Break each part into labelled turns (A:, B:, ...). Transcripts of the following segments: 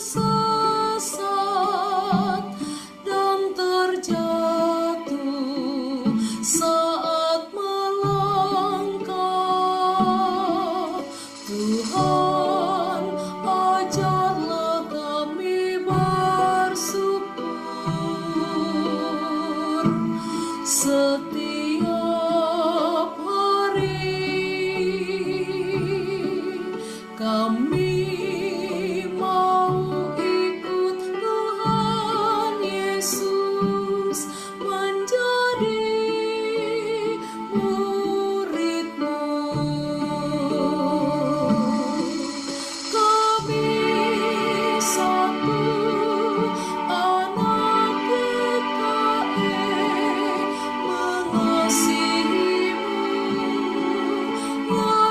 A: tersesat dan terjatuh saat melangkah. Tuhan, ajarlah kami bersyukur setiap hari. Kami mau ikut Tuhan Yesus menjadi murid-Mu. Kami satu anak PKE mengasihi-Mu, ya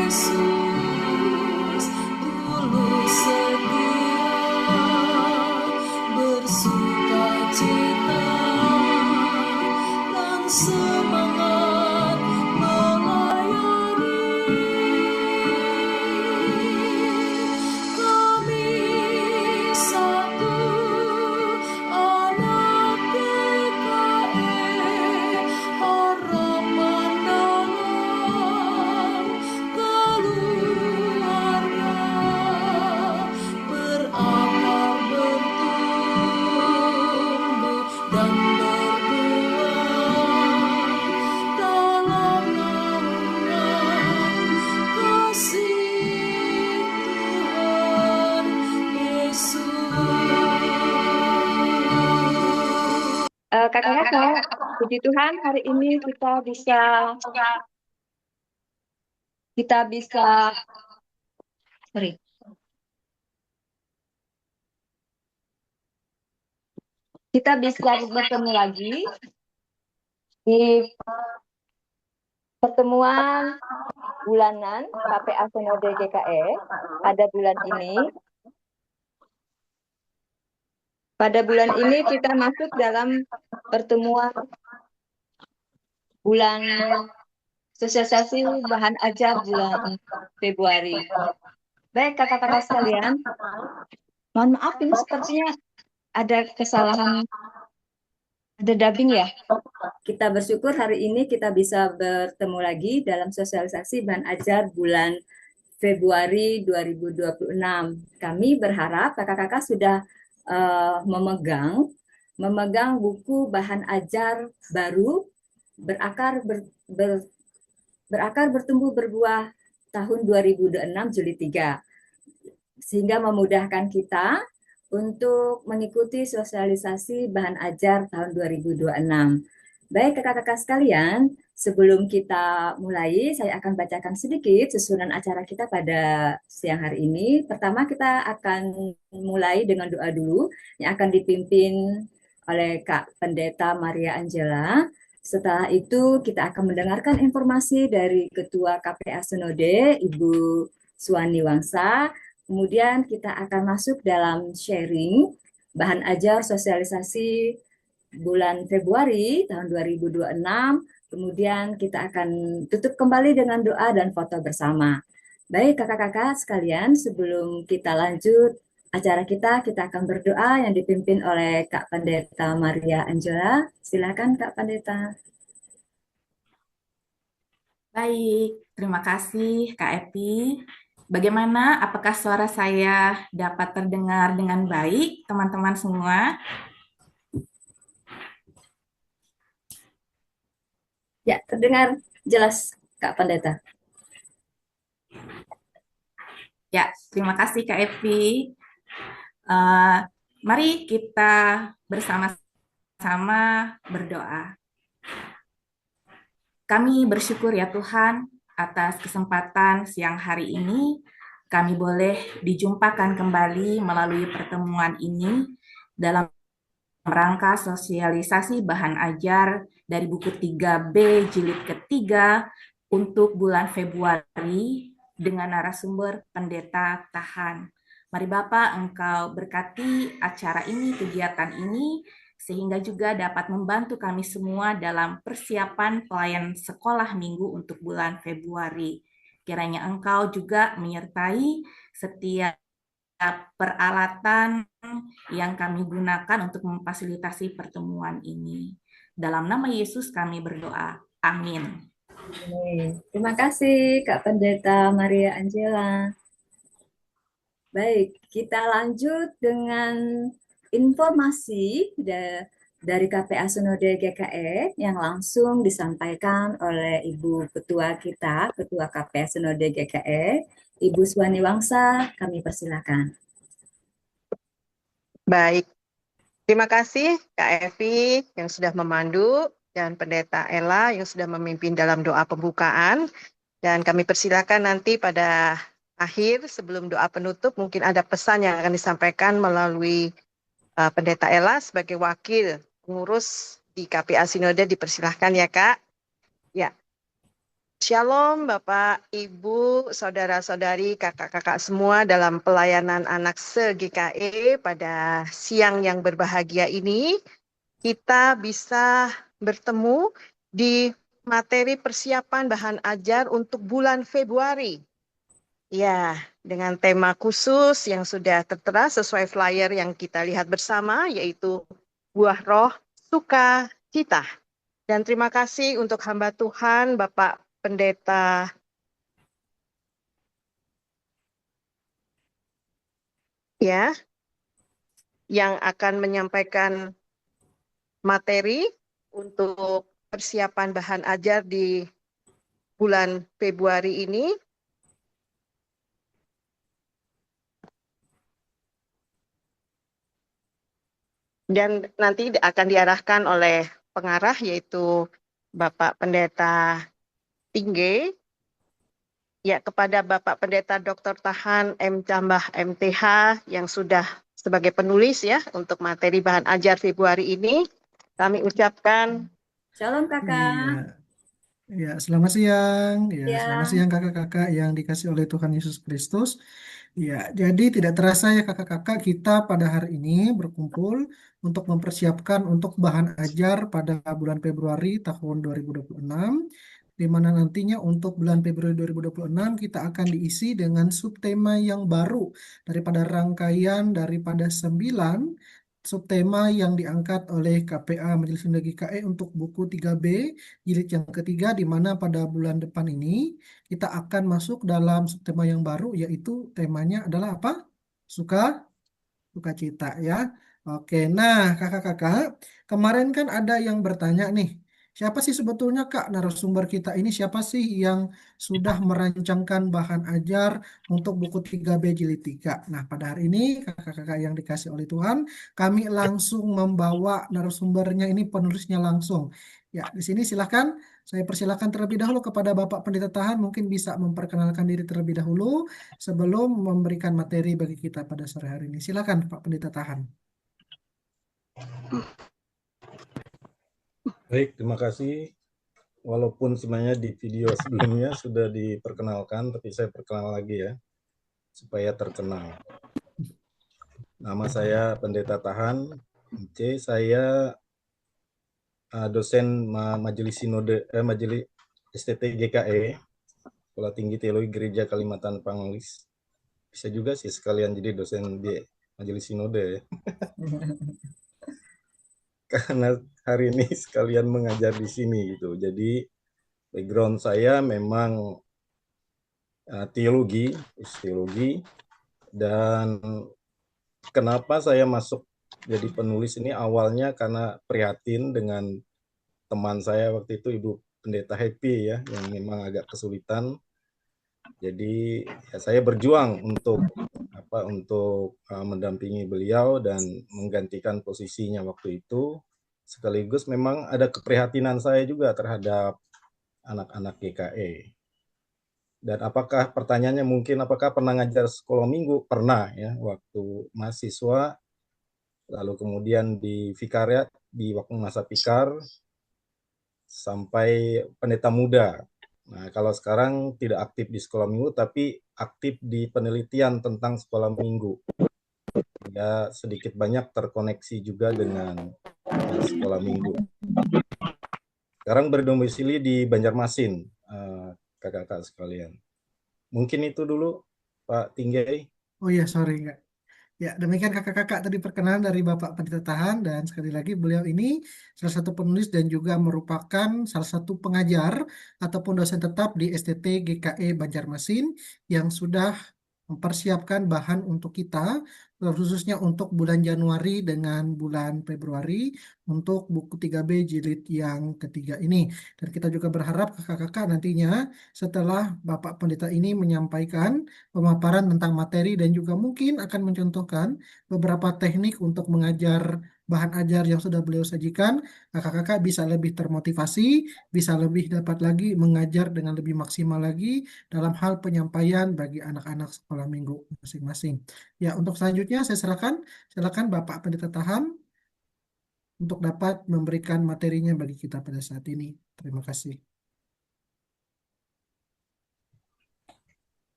A: Yesus, tulus setia, bersukacita, dan semangat melayani. Kami satu anak PKE, harapan dalam keluarga, berakar, bertumbuh, dan berbuah dalam naungan kasih Tuhan Yesus.
B: Kakak-kakak, puji Tuhan hari ini kita bisa bertemu lagi di pertemuan bulanan KPA Sinode GKE pada bulan ini. Pada bulan ini kita masuk dalam pertemuan bulan sosialisasi bahan ajar bulan Februari. Baik kakak-kakak sekalian, mohon maaf ini sepertinya ada kesalahan, ada dubbing ya.
C: Kita bersyukur hari ini kita bisa bertemu lagi dalam sosialisasi bahan ajar bulan Februari 2026. Kami berharap kakak-kakak sudah memegang buku bahan ajar baru berakar bertumbuh berbuah tahun 2026 Juli 3, sehingga memudahkan kita untuk mengikuti sosialisasi bahan ajar tahun 2026. Baik kakak-kakak sekalian, sebelum kita mulai, saya akan bacakan sedikit susunan acara kita pada siang hari ini. Pertama kita akan mulai dengan doa dulu yang akan dipimpin oleh Kak Pendeta Maria Angela. Setelah itu kita akan mendengarkan informasi dari Ketua KPA Sinode, Ibu Suwani Wangsa. Kemudian kita akan masuk dalam sharing bahan ajar sosialisasi bulan Februari tahun 2026. Kemudian kita akan tutup kembali dengan doa dan foto bersama. Baik kakak-kakak sekalian, sebelum kita lanjut acara kita akan berdoa yang dipimpin oleh Kak Pendeta Maria Angela. Silakan Kak Pendeta.
D: Baik, terima kasih Kak Epi. Bagaimana? Apakah suara saya dapat terdengar dengan baik, teman-teman semua?
C: Ya, terdengar jelas Kak Pendeta.
D: Ya, terima kasih Kak Epi. Mari kita bersama-sama berdoa. Kami bersyukur ya Tuhan atas kesempatan siang hari ini. Kami boleh dijumpakan kembali melalui pertemuan ini dalam rangka sosialisasi bahan ajar dari buku 3B jilid ketiga untuk bulan Februari dengan narasumber Pendeta Tahan. Mari Bapak Engkau berkati acara ini, kegiatan ini, sehingga juga dapat membantu kami semua dalam persiapan pelayanan sekolah minggu untuk bulan Februari. Kiranya Engkau juga menyertai setiap peralatan yang kami gunakan untuk memfasilitasi pertemuan ini. Dalam nama Yesus kami berdoa. Amin.
C: Terima kasih Kak Pendeta Maria Angela. Baik, kita lanjut dengan informasi dari KPA Sunode GKE yang langsung disampaikan oleh Ibu Ketua kita, Ketua KPA Sunode GKE, Ibu Suwani Wangsa. Kami persilakan.
E: Baik, terima kasih Kak Evi yang sudah memandu dan Pendeta Ella yang sudah memimpin dalam doa pembukaan. Dan kami persilakan nanti pada akhir sebelum doa penutup mungkin ada pesan yang akan disampaikan melalui Pendeta Ella sebagai wakil pengurus di KPA Sinode. Dipersilahkan ya Kak. Ya. Shalom Bapak, Ibu, Saudara-saudari, kakak-kakak semua dalam pelayanan anak se-GKE pada siang yang berbahagia ini. Kita bisa bertemu di materi persiapan bahan ajar untuk bulan Februari. Ya, dengan tema khusus yang sudah tertera sesuai flyer yang kita lihat bersama, yaitu buah roh, sukacita. Dan terima kasih untuk hamba Tuhan, Bapak Pendeta ya, yang akan menyampaikan materi untuk persiapan bahan ajar di bulan Februari ini. Dan nanti akan diarahkan oleh pengarah yaitu Bapak Pendeta Tingge. Ya, kepada Bapak Pendeta Dr. Tahan M. Cambah MTH yang sudah sebagai penulis ya untuk materi bahan ajar Februari ini, kami ucapkan
C: Shalom Kakak.
F: Ya, selamat siang. Ya,
C: Ya.
F: selamat siang kakak-kakak yang dikasih oleh Tuhan Yesus Kristus. Ya, jadi tidak terasa ya kakak-kakak kita pada hari ini berkumpul untuk mempersiapkan untuk bahan ajar pada bulan Februari tahun 2026, di mana nantinya untuk bulan Februari 2026 kita akan diisi dengan subtema yang baru daripada rangkaian daripada 9 subtema yang diangkat oleh KPA Majelis Sunda GKE untuk buku 3B jilid yang ketiga, di mana pada bulan depan ini kita akan masuk dalam subtema yang baru, yaitu temanya adalah apa? Sukacita ya. Oke, nah kakak-kakak, kemarin kan ada yang bertanya nih, siapa sih sebetulnya Kak narasumber kita ini? Siapa sih yang sudah merancangkan bahan ajar untuk buku 3B jilid 3? Nah, pada hari ini kakak-kakak yang dikasih oleh Tuhan, kami langsung membawa narasumbernya ini, penulisnya langsung. Ya, di sini silahkan saya persilahkan terlebih dahulu kepada Bapak Pendeta Tahan, mungkin bisa memperkenalkan diri terlebih dahulu sebelum memberikan materi bagi kita pada sore hari ini. Silakan Pak Pendeta Tahan.
G: Baik, terima kasih. Walaupun sebenarnya di video sebelumnya sudah diperkenalkan, tapi saya perkenal lagi ya, supaya terkenal. Nama saya Pendeta Tahan, C. Saya dosen Majelis Sinode, Majelis STT GKE, Sekolah Tinggi Teologi Gereja Kalimantan Panglis. Bisa juga sih sekalian jadi dosen di Majelis Sinode ya. Karena hari ini sekalian mengajar di sini gitu. Jadi background saya memang teologi, dan kenapa saya masuk jadi penulis ini awalnya karena prihatin dengan teman saya waktu itu Ibu Pendeta Happy ya, yang memang agak kesulitan. Jadi ya, saya berjuang untuk mendampingi beliau dan menggantikan posisinya waktu itu. Sekaligus memang ada keprihatinan saya juga terhadap anak-anak GKE. Dan pertanyaannya mungkin apakah pernah ngajar sekolah minggu? Pernah ya, waktu mahasiswa, lalu kemudian di vikariat di waktu masa pikar, sampai pendeta muda. Nah, kalau sekarang tidak aktif di sekolah minggu, tapi aktif di penelitian tentang sekolah minggu. Ya, sedikit banyak terkoneksi juga dengan sekolah minggu. Sekarang berdomisili di Banjarmasin, kakak-kakak sekalian. Mungkin itu dulu, Pak Tinggai.
F: Oh iya, sorry enggak. Ya, demikian kakak-kakak tadi perkenalan dari Bapak Pendeta Tahan, dan sekali lagi beliau ini salah satu penulis dan juga merupakan salah satu pengajar ataupun dosen tetap di STT GKE Banjarmasin yang sudah mempersiapkan bahan untuk kita, khususnya untuk bulan Januari dengan bulan Februari untuk buku 3B jilid yang ketiga ini. Dan kita juga berharap kakak-kakak nantinya setelah Bapak Pendeta ini menyampaikan pemaparan tentang materi dan juga mungkin akan mencontohkan beberapa teknik untuk mengajar bahan ajar yang sudah beliau sajikan, kakak-kakak bisa lebih termotivasi, bisa lebih dapat lagi mengajar dengan lebih maksimal lagi dalam hal penyampaian bagi anak-anak sekolah minggu masing-masing. Ya, untuk selanjutnya saya silakan Bapak Pendeta Tahan untuk dapat memberikan materinya bagi kita pada saat ini. Terima kasih.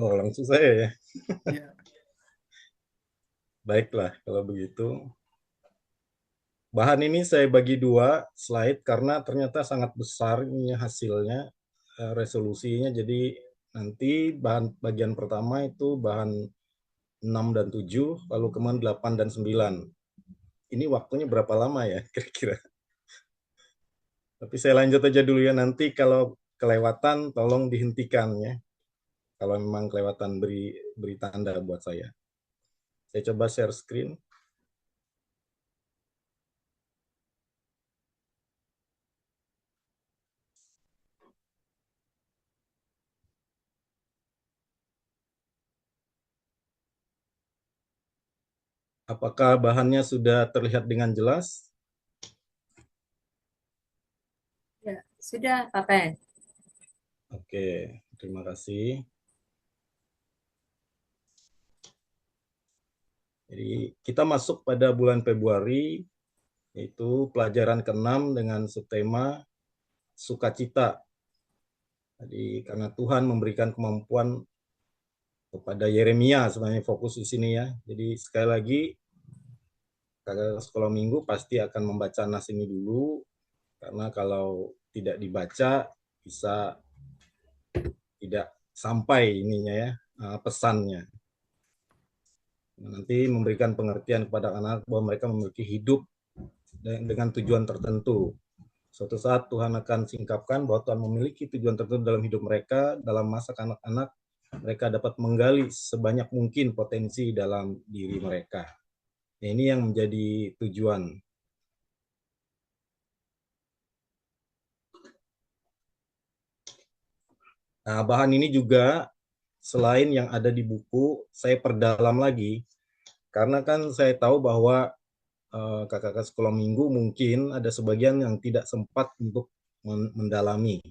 G: Oh, langsung saya ya.
F: Ya.
G: Baiklah, kalau begitu. Bahan ini saya bagi 2 slide karena ternyata sangat besar ini hasilnya, resolusinya. Jadi nanti bagian pertama itu bahan 6 dan 7, lalu kemudian 8 dan 9. Ini waktunya berapa lama ya kira-kira? Tapi saya lanjut aja dulu ya, nanti kalau kelewatan tolong dihentikan ya. Kalau memang kelewatan beri tanda buat saya. Saya coba share screen. Apakah bahannya sudah terlihat dengan jelas?
C: Ya, sudah, Pak Pen.
G: Oke, terima kasih. Jadi kita masuk pada bulan Februari, yaitu pelajaran ke-6 dengan subtema sukacita. Jadi karena Tuhan memberikan kemampuan kepada Yeremia sebenarnya fokus di sini ya. Jadi sekali lagi kakak sekolah minggu pasti akan membaca nas ini dulu, karena kalau tidak dibaca bisa tidak sampai ininya ya, pesannya. Nanti memberikan pengertian kepada anak bahwa mereka memiliki hidup dengan tujuan tertentu. Suatu saat Tuhan akan singkapkan bahwa Tuhan memiliki tujuan tertentu dalam hidup mereka, dalam masa kanak-kanak, mereka dapat menggali sebanyak mungkin potensi dalam diri mereka. Nah, ini yang menjadi tujuan. Nah, bahan ini juga selain yang ada di buku, saya perdalam lagi, karena kan saya tahu bahwa kakak-kakak sekolah minggu mungkin ada sebagian yang tidak sempat untuk mendalami.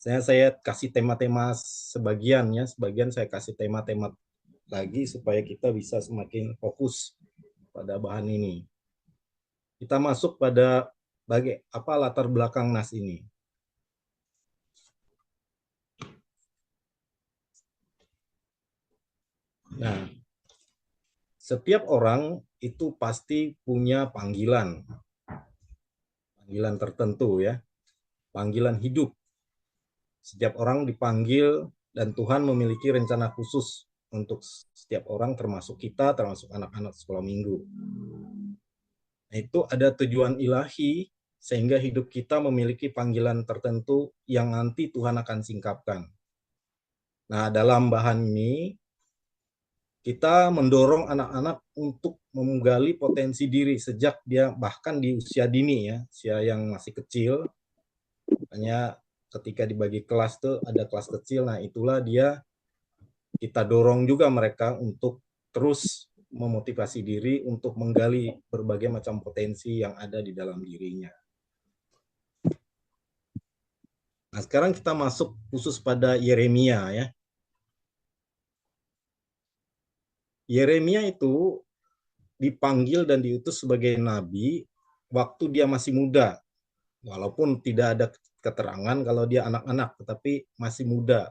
G: Saya kasih tema-tema sebagian ya, sebagian saya kasih tema-tema lagi supaya kita bisa semakin fokus pada bahan ini. Kita masuk pada apa latar belakang nas ini. Nah, setiap orang itu pasti punya panggilan tertentu ya, panggilan hidup. Setiap orang dipanggil dan Tuhan memiliki rencana khusus untuk setiap orang, termasuk kita, termasuk anak-anak sekolah minggu. Nah, itu ada tujuan ilahi sehingga hidup kita memiliki panggilan tertentu yang nanti Tuhan akan singkapkan. Nah, dalam bahan ini kita mendorong anak-anak untuk menggali potensi diri sejak dia bahkan di usia dini ya, usia yang masih kecil. Makanya ketika dibagi kelas tuh ada kelas kecil, nah itulah dia kita dorong juga mereka untuk terus memotivasi diri untuk menggali berbagai macam potensi yang ada di dalam dirinya. Nah, sekarang kita masuk khusus pada Yeremia ya. Yeremia itu dipanggil dan diutus sebagai nabi waktu dia masih muda. Walaupun tidak ada keterangan kalau dia anak-anak, tetapi masih muda.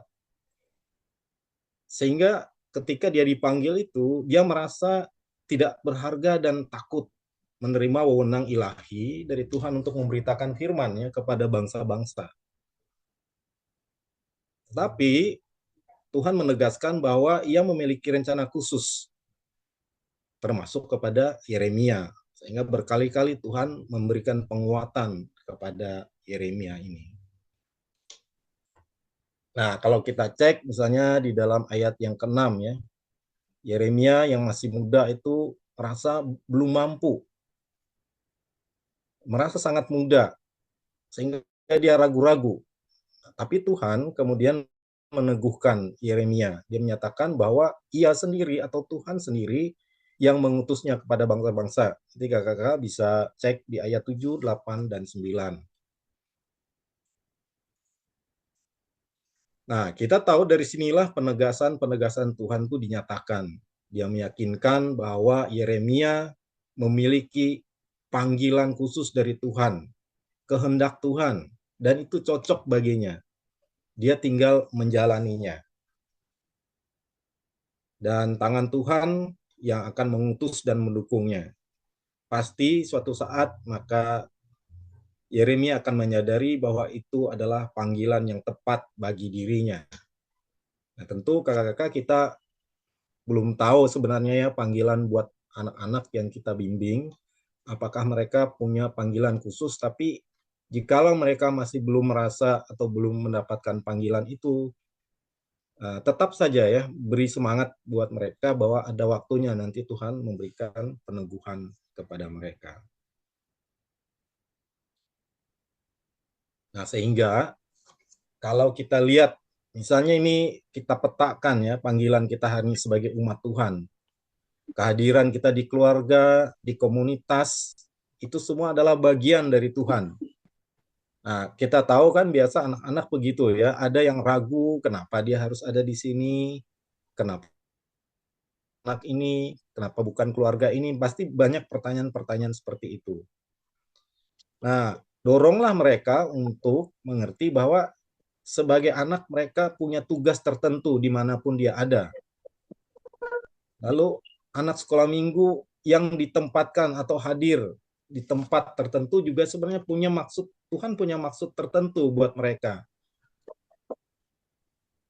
G: Sehingga ketika dia dipanggil itu, dia merasa tidak berharga dan takut menerima wewenang ilahi dari Tuhan untuk memberitakan firman-Nya kepada bangsa-bangsa. Tetapi Tuhan menegaskan bahwa ia memiliki rencana khusus termasuk kepada Yeremia. Sehingga berkali-kali Tuhan memberikan penguatan kepada Yeremia ini. Nah, kalau kita cek misalnya di dalam ayat yang ke-6 ya, Yeremia yang masih muda itu merasa belum mampu, merasa sangat muda, sehingga dia ragu-ragu. Tapi Tuhan kemudian meneguhkan Yeremia. Dia menyatakan bahwa ia sendiri atau Tuhan sendiri yang mengutusnya kepada bangsa-bangsa. Jadi kakak-kakak bisa cek di ayat 7, 8, dan 9. Nah, kita tahu dari sinilah penegasan-penegasan Tuhan itu dinyatakan. Dia meyakinkan bahwa Yeremia memiliki panggilan khusus dari Tuhan, kehendak Tuhan, dan itu cocok baginya. Dia tinggal menjalaninya. Dan tangan Tuhan yang akan mengutus dan mendukungnya. Pasti suatu saat maka Yeremia akan menyadari bahwa itu adalah panggilan yang tepat bagi dirinya. Nah, tentu kakak-kakak kita belum tahu sebenarnya ya panggilan buat anak-anak yang kita bimbing, apakah mereka punya panggilan khusus, tapi jikalau mereka masih belum merasa atau belum mendapatkan panggilan itu, tetap saja ya beri semangat buat mereka bahwa ada waktunya nanti Tuhan memberikan peneguhan kepada mereka. Nah, sehingga kalau kita lihat misalnya ini kita petakan ya panggilan kita hari ini sebagai umat Tuhan. Kehadiran kita di keluarga, di komunitas, itu semua adalah bagian dari Tuhan. Nah, kita tahu kan biasa anak-anak begitu ya, ada yang ragu kenapa dia harus ada di sini, kenapa anak ini, kenapa bukan keluarga ini, pasti banyak pertanyaan-pertanyaan seperti itu. Nah, doronglah mereka untuk mengerti bahwa sebagai anak mereka punya tugas tertentu dimanapun dia ada. Lalu anak sekolah minggu yang ditempatkan atau hadir di tempat tertentu juga sebenarnya punya maksud, Tuhan punya maksud tertentu buat mereka.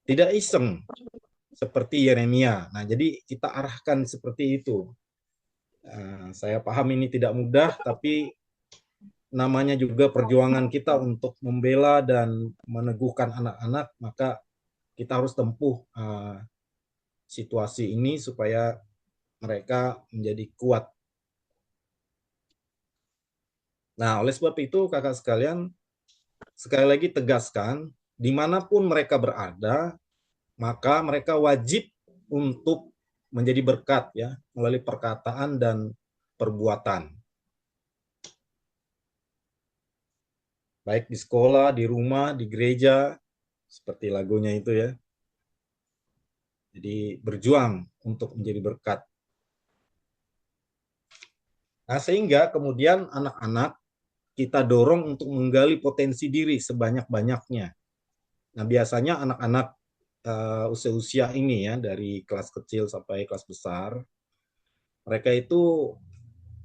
G: Tidak iseng seperti Yeremia. Nah, jadi kita arahkan seperti itu. Saya paham ini tidak mudah, tapi namanya juga perjuangan kita untuk membela dan meneguhkan anak-anak, maka kita harus tempuh situasi ini supaya mereka menjadi kuat. Nah, oleh sebab itu kakak sekalian, sekali lagi tegaskan, dimanapun mereka berada, maka mereka wajib untuk menjadi berkat ya melalui perkataan dan perbuatan. Baik di sekolah, di rumah, di gereja, seperti lagunya itu ya. Jadi berjuang untuk menjadi berkat. Nah, sehingga kemudian anak-anak kita dorong untuk menggali potensi diri sebanyak-banyaknya. Nah, biasanya anak-anak usia-usia ini ya, dari kelas kecil sampai kelas besar, mereka itu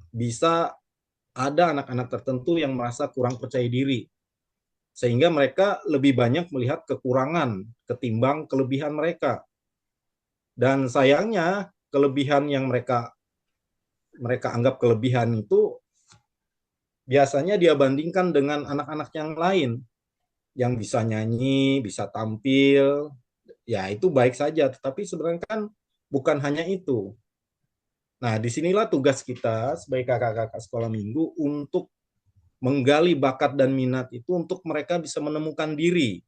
G: bisa ada anak-anak tertentu yang merasa kurang percaya diri. Sehingga mereka lebih banyak melihat kekurangan ketimbang kelebihan mereka. Dan sayangnya, kelebihan yang mereka anggap kelebihan itu biasanya dia bandingkan dengan anak-anak yang lain yang bisa nyanyi, bisa tampil, ya itu baik saja, tetapi sebenarnya kan bukan hanya itu. Nah, disinilah tugas kita sebagai kakak-kakak sekolah minggu untuk menggali bakat dan minat itu untuk mereka bisa menemukan diri.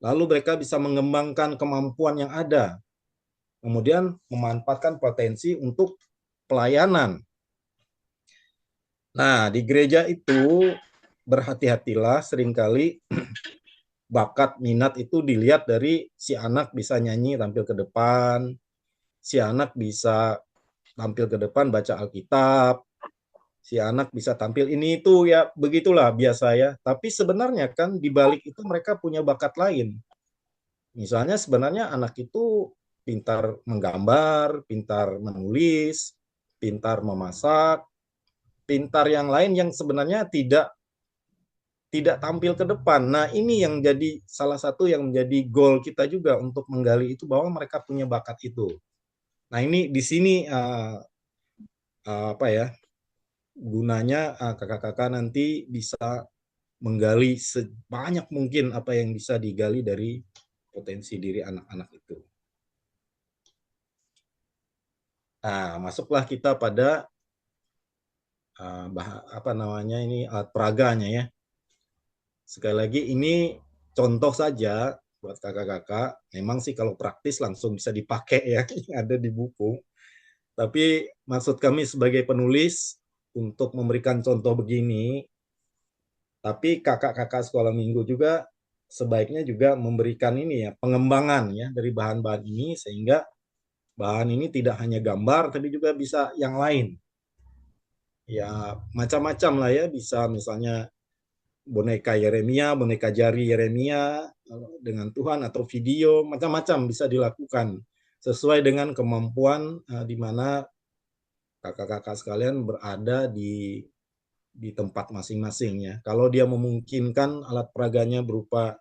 G: Lalu mereka bisa mengembangkan kemampuan yang ada. Kemudian memanfaatkan potensi untuk pelayanan. Nah, di gereja itu berhati-hatilah, seringkali bakat minat itu dilihat dari si anak bisa nyanyi tampil ke depan, si anak bisa tampil ke depan baca Alkitab, si anak bisa tampil ini itu ya begitulah biasa ya. Tapi sebenarnya kan di balik itu mereka punya bakat lain. Misalnya sebenarnya anak itu pintar menggambar, pintar menulis, pintar memasak, pintar yang lain yang sebenarnya tidak tampil ke depan. Nah, ini yang jadi salah satu yang menjadi goal kita juga untuk menggali itu bahwa mereka punya bakat itu. Nah, ini di sini apa ya, gunanya kakak-kakak nanti bisa menggali sebanyak mungkin apa yang bisa digali dari potensi diri anak-anak itu. Nah, masuklah kita pada apa namanya ini, alat peraganya ya. Sekali lagi ini contoh saja buat kakak-kakak. Memang sih kalau praktis langsung bisa dipakai ya yang ada di buku. Tapi maksud kami sebagai penulis untuk memberikan contoh begini, tapi kakak-kakak sekolah minggu juga sebaiknya juga memberikan ini ya, pengembangan ya dari bahan-bahan ini sehingga bahan ini tidak hanya gambar tapi juga bisa yang lain. Ya, macam-macam lah ya, bisa misalnya boneka Yeremia, boneka jari Yeremia dengan Tuhan atau video, macam-macam bisa dilakukan sesuai dengan kemampuan di mana kakak-kakak sekalian berada di tempat masing-masing ya. Kalau dia memungkinkan alat peraganya berupa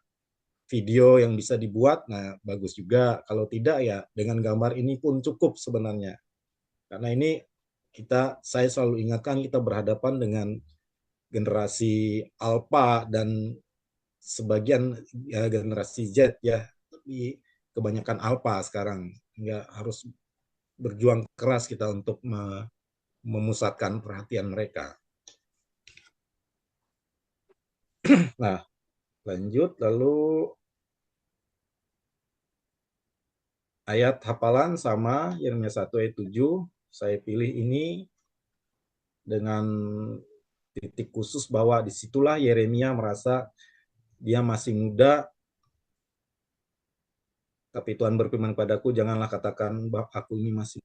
G: video yang bisa dibuat, nah bagus juga. Kalau tidak ya dengan gambar ini pun cukup sebenarnya. Karena ini saya selalu ingatkan kita berhadapan dengan generasi Alpha dan sebagian ya, generasi Z ya, tapi kebanyakan Alpha sekarang. Nggak harus berjuang keras kita untuk memusatkan perhatian mereka. Nah, lanjut lalu ayat hafalan sama Yeremia 1 ayat 7. Saya pilih ini dengan titik khusus bahwa disitulah Yeremia merasa dia masih muda, tapi Tuhan berfirman padaku, janganlah katakan bahwa aku ini masih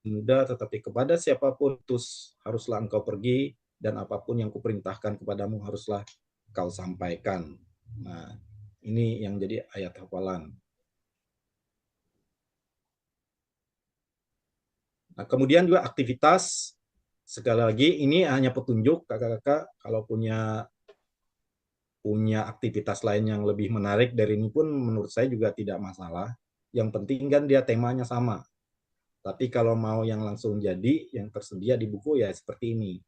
G: muda, tetapi kepada siapapun utus haruslah engkau pergi, dan apapun yang kuperintahkan kepadamu haruslah kau sampaikan. Nah, ini yang jadi ayat hafalan. Nah, kemudian juga aktivitas, sekali lagi ini hanya petunjuk kakak-kakak, kalau punya aktivitas lain yang lebih menarik dari ini pun menurut saya juga tidak masalah. Yang penting kan dia temanya sama. Tapi kalau mau yang langsung jadi, yang tersedia di buku ya seperti ini.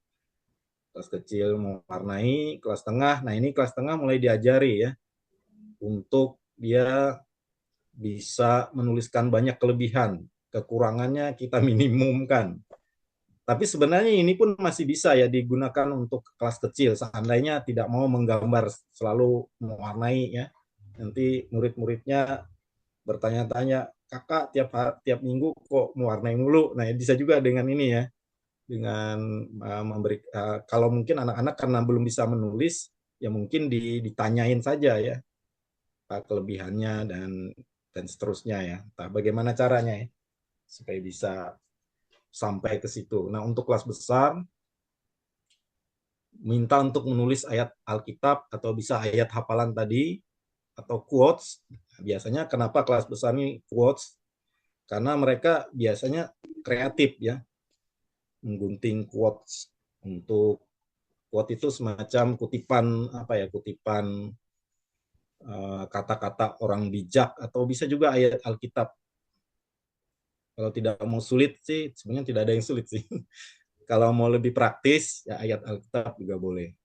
G: Kelas kecil mewarnai, kelas tengah, nah ini kelas tengah mulai diajari ya, untuk dia bisa menuliskan banyak kelebihan, kekurangannya kita minimumkan. Tapi sebenarnya ini pun masih bisa ya digunakan untuk kelas kecil, seandainya tidak mau menggambar selalu mewarnai ya. Nanti murid-muridnya bertanya-tanya, kakak tiap minggu kok mewarnai mulu. Nah bisa juga dengan ini ya, dengan memberi kalau mungkin anak-anak karena belum bisa menulis, ya mungkin ditanyain saja ya kelebihannya dan seterusnya ya. Entah bagaimana caranya ya supaya bisa sampai ke situ. Nah, untuk kelas besar minta untuk menulis ayat Alkitab atau bisa ayat hafalan tadi atau quotes. Biasanya kenapa kelas besar ini quotes? Karena mereka biasanya kreatif ya, menggunting quotes. Untuk quote itu semacam kutipan apa ya, kutipan kata-kata orang bijak atau bisa juga ayat Alkitab. Kalau tidak mau sulit sih, sebenarnya tidak ada yang sulit sih. Kalau mau lebih praktis, ya ayat Alkitab juga boleh.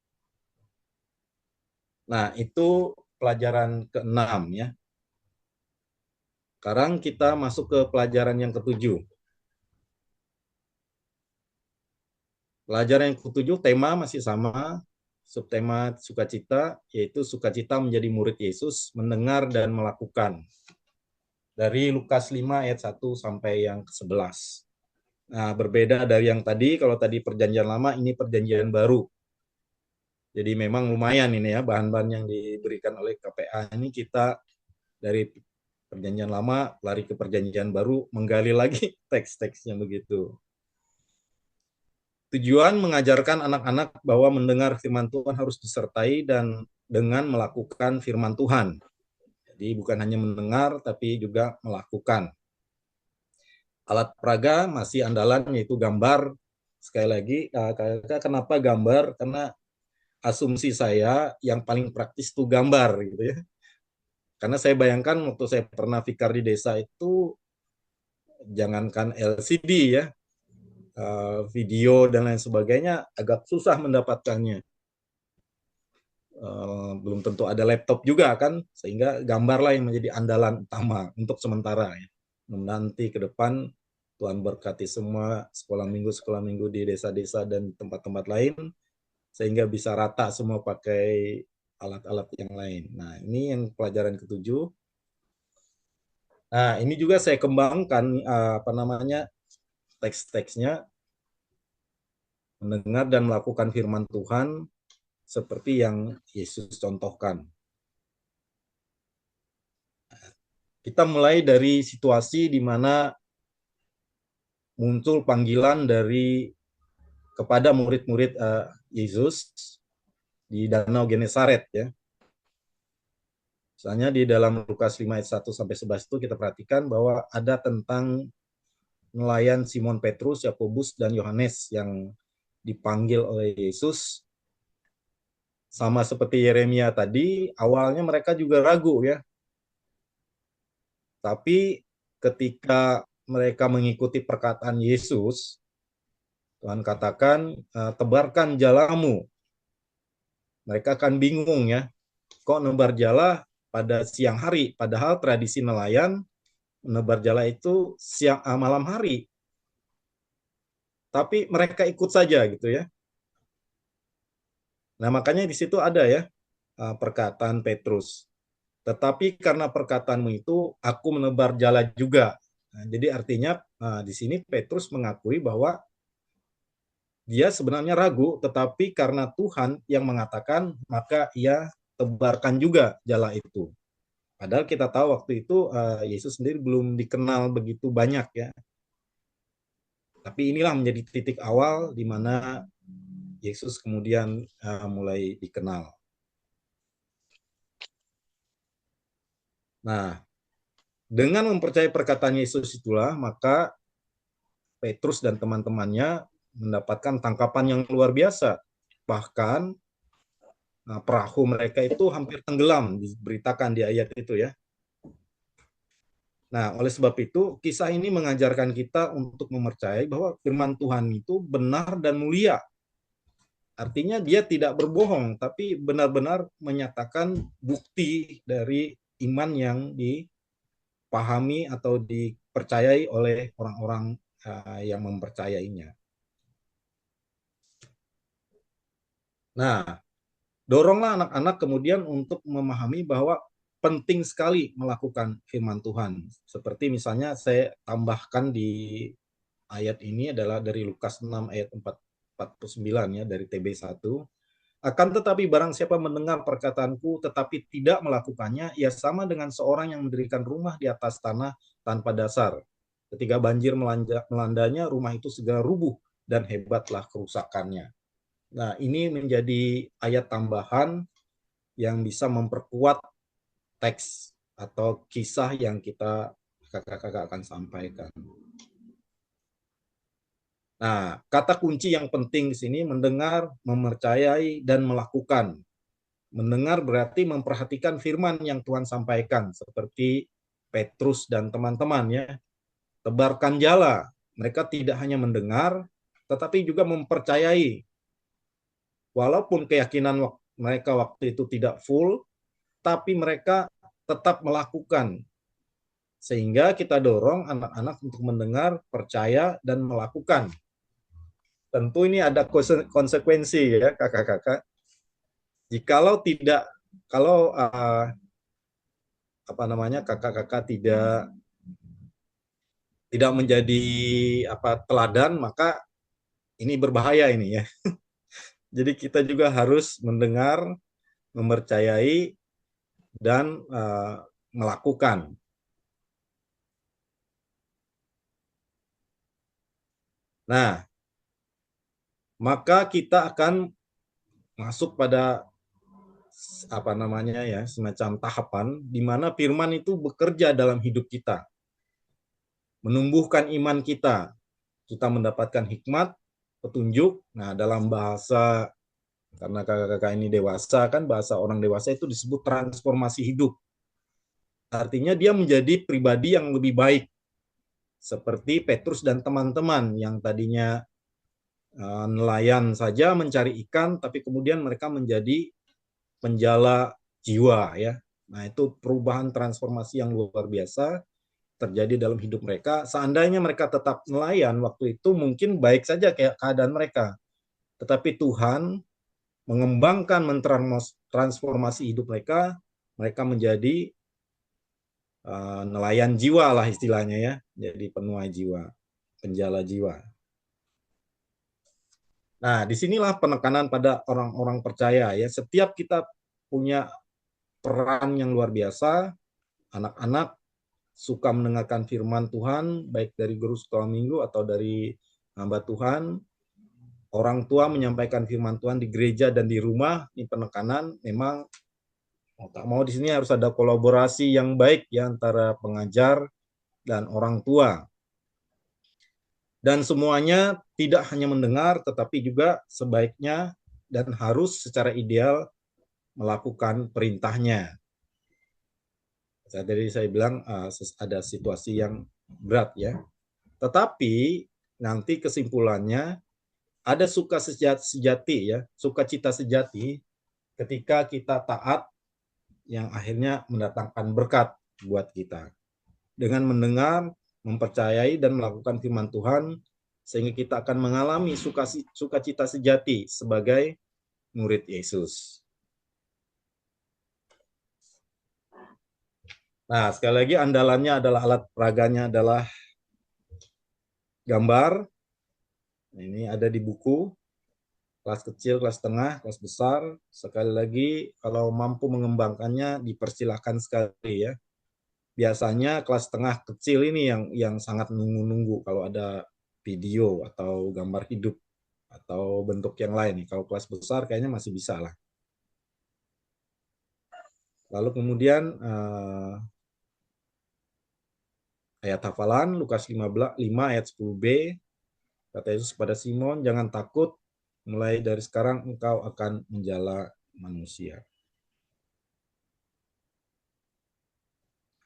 G: Nah, itu pelajaran ke-6 ya. Sekarang kita masuk ke pelajaran yang ke-7. Pelajaran yang ke-7 tema masih sama, subtema sukacita, yaitu sukacita menjadi murid Yesus, mendengar dan melakukan. Dari Lukas 5 ayat 1 sampai yang ke-11. Nah, berbeda dari yang tadi, kalau tadi perjanjian lama, ini perjanjian baru. Jadi memang lumayan ini ya, bahan-bahan yang diberikan oleh KPA ini kita dari perjanjian lama lari ke perjanjian baru, menggali lagi teks-teksnya begitu. Tujuan mengajarkan anak-anak bahwa mendengar firman Tuhan harus disertai dan dengan melakukan firman Tuhan. Jadi bukan hanya mendengar, tapi juga melakukan. Alat peraga masih andalan, yaitu gambar. Sekali lagi, kenapa gambar? Karena asumsi saya yang paling praktis itu gambar gitu ya. Karena saya bayangkan waktu saya pernah vikar di desa itu jangankan LCD ya, video dan lain sebagainya agak susah mendapatkannya. Belum tentu ada laptop juga kan, sehingga gambarlah yang menjadi andalan utama untuk sementara ya. Nanti ke depan Tuhan berkati semua sekolah minggu di desa-desa dan tempat-tempat lain, sehingga bisa rata semua pakai alat-alat yang lain. Nah, ini yang pelajaran ke-7. Nah, ini juga saya kembangkan teks-teksnya, mendengar dan melakukan firman Tuhan seperti yang Yesus contohkan. Kita mulai dari situasi di mana muncul panggilan kepada murid-murid Yesus di Danau Genesaret ya. Misalnya di dalam Lukas 5 ayat 1 sampai 11 itu kita perhatikan bahwa ada tentang nelayan Simon Petrus, Yakobus dan Yohanes yang dipanggil oleh Yesus. Sama seperti Yeremia tadi, awalnya mereka juga ragu ya. Tapi ketika mereka mengikuti perkataan Yesus, Tuhan katakan, tebarkan jalamu. Mereka akan bingung ya, kok nebar jala pada siang hari, padahal tradisi nelayan menebar jala itu malam hari. Tapi mereka ikut saja gitu ya. Nah, makanya di situ ada ya perkataan Petrus. Tetapi karena perkataanmu itu, aku menebar jala juga. Nah, jadi artinya di sini Petrus mengakui bahwa dia sebenarnya ragu, tetapi karena Tuhan yang mengatakan, maka ia tebarkan juga jala itu. Padahal kita tahu waktu itu Yesus sendiri belum dikenal begitu banyak ya. Tapi inilah menjadi titik awal di mana Yesus kemudian mulai dikenal. Nah, dengan mempercayai perkataan Yesus itulah, maka Petrus dan teman-temannya mendapatkan tangkapan yang luar biasa. Bahkan perahu mereka itu hampir tenggelam, diberitakan di ayat itu ya. Nah, oleh sebab itu, kisah ini mengajarkan kita untuk mempercayai bahwa firman Tuhan itu benar dan mulia. Artinya dia tidak berbohong, tapi benar-benar menyatakan bukti dari iman yang dipahami atau dipercayai oleh orang-orang yang mempercayainya. Nah, doronglah anak-anak kemudian untuk memahami bahwa penting sekali melakukan firman Tuhan. Seperti misalnya saya tambahkan di ayat ini adalah dari Lukas 6 ayat 49 ya, dari TB1. Akan tetapi barang siapa mendengar perkataanku tetapi tidak melakukannya, ia sama dengan seorang yang mendirikan rumah di atas tanah tanpa dasar. Ketika banjir melandanya, rumah itu segera rubuh dan hebatlah kerusakannya. Nah, ini menjadi ayat tambahan yang bisa memperkuat teks atau kisah yang kakak-kakak akan sampaikan. Nah, kata kunci yang penting di sini mendengar, mempercayai, dan melakukan. Mendengar berarti memperhatikan firman yang Tuhan sampaikan, seperti Petrus dan teman-temannya. Tebarkan jala. Mereka tidak hanya mendengar, tetapi juga mempercayai. Walaupun keyakinan mereka waktu itu tidak full, tapi mereka tetap melakukan. Sehingga kita dorong anak-anak untuk mendengar, percaya, dan melakukan. Tentu ini ada konsekuensi ya kakak-kakak. Jikalau tidak, kalau kakak-kakak tidak menjadi teladan, maka ini berbahaya ini ya. Jadi kita juga harus mendengar, mempercayai, dan melakukan. Nah, maka kita akan masuk pada semacam tahapan di mana firman itu bekerja dalam hidup kita. Menumbuhkan iman kita. Kita mendapatkan hikmat, petunjuk. Nah, dalam bahasa, karena kakak-kakak ini dewasa kan, bahasa orang dewasa itu disebut transformasi hidup. Artinya dia menjadi pribadi yang lebih baik. seperti Petrus dan teman-teman yang tadinya nelayan saja mencari ikan, tapi kemudian mereka menjadi penjala jiwa ya. Nah, itu perubahan transformasi yang luar biasa terjadi dalam hidup mereka. Seandainya mereka tetap nelayan waktu itu mungkin baik saja kayak keadaan mereka. Tetapi Tuhan mengembangkan, mentransformasi hidup mereka, mereka menjadi nelayan jiwa lah istilahnya ya, jadi penuai jiwa, penjala jiwa. Nah, disinilah penekanan pada orang-orang percaya ya. Setiap kita punya peran yang luar biasa, anak-anak suka mendengarkan firman Tuhan, baik dari guru sekolah minggu atau dari hamba Tuhan, orang tua menyampaikan firman Tuhan di gereja dan di rumah, ini penekanan memang mau tak mau di sini harus ada kolaborasi yang baik ya antara pengajar dan orang tua. Dan semuanya tidak hanya mendengar, tetapi juga sebaiknya dan harus secara ideal melakukan perintahnya. Jadi saya bilang ada situasi yang berat ya. Tetapi nanti kesimpulannya ada sukacita ya, sukacita sejati ketika kita taat yang akhirnya mendatangkan berkat buat kita. Dengan mendengar, mempercayai dan melakukan firman Tuhan sehingga kita akan mengalami sukacita sejati sebagai murid Yesus. Nah, sekali lagi andalannya adalah alat peraganya adalah gambar. Ini ada di buku, kelas kecil, kelas tengah, kelas besar. Sekali lagi, kalau mampu mengembangkannya, dipersilahkan sekali ya. Biasanya kelas tengah kecil ini yang sangat nunggu-nunggu kalau ada video atau gambar hidup atau bentuk yang lain. Kalau kelas besar kayaknya masih bisa lah. Lalu kemudian ayat hafalan Lukas 5 ayat 10b, kata Yesus pada Simon, jangan takut, mulai dari sekarang engkau akan menjala manusia.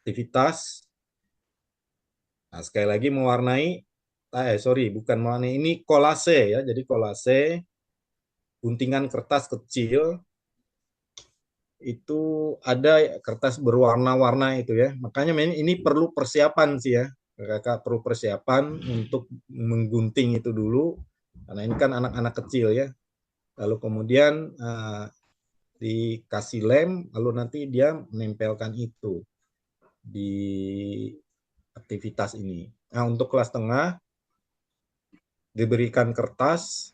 G: Aktivitas, nah sekali lagi mewarnai, bukan mewarnai, ini kolase ya, jadi kolase, guntingan kertas kecil, itu ada kertas berwarna-warna itu ya, makanya ini perlu persiapan sih ya, kakak perlu persiapan untuk menggunting itu dulu, karena ini kan anak-anak kecil ya, lalu kemudian dikasih lem, lalu nanti dia menempelkan itu di aktivitas ini. Nah, untuk kelas tengah diberikan kertas,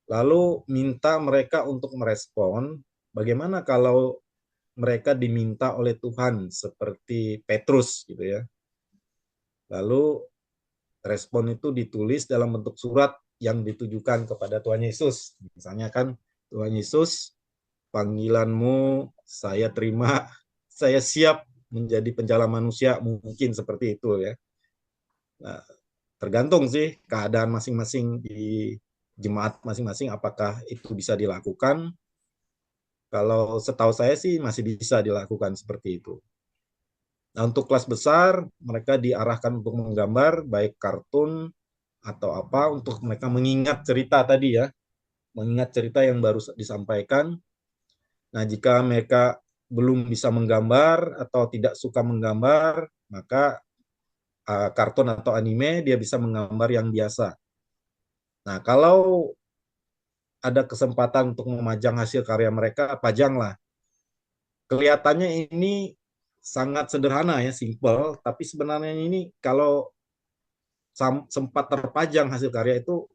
G: lalu minta mereka untuk merespon, bagaimana kalau mereka diminta oleh Tuhan seperti Petrus gitu ya. Lalu respon itu ditulis dalam bentuk surat yang ditujukan kepada Tuhan Yesus. Misalnya kan, Tuhan Yesus, panggilanmu saya terima, saya siap menjadi penjala manusia, mungkin seperti itu ya. Nah, tergantung sih keadaan masing-masing di jemaat masing-masing apakah itu bisa dilakukan. Kalau setahu saya sih masih bisa dilakukan seperti itu. Nah, untuk kelas besar mereka diarahkan untuk menggambar baik kartun atau apa untuk mereka mengingat cerita tadi ya. Mengingat cerita yang baru disampaikan. Nah, jika mereka belum bisa menggambar atau tidak suka menggambar, maka kartun atau anime dia bisa menggambar yang biasa. Nah, kalau ada kesempatan untuk memajang hasil karya mereka, pajanglah. Kelihatannya ini sangat sederhana ya, simple, tapi sebenarnya ini kalau sempat terpajang hasil karya itu,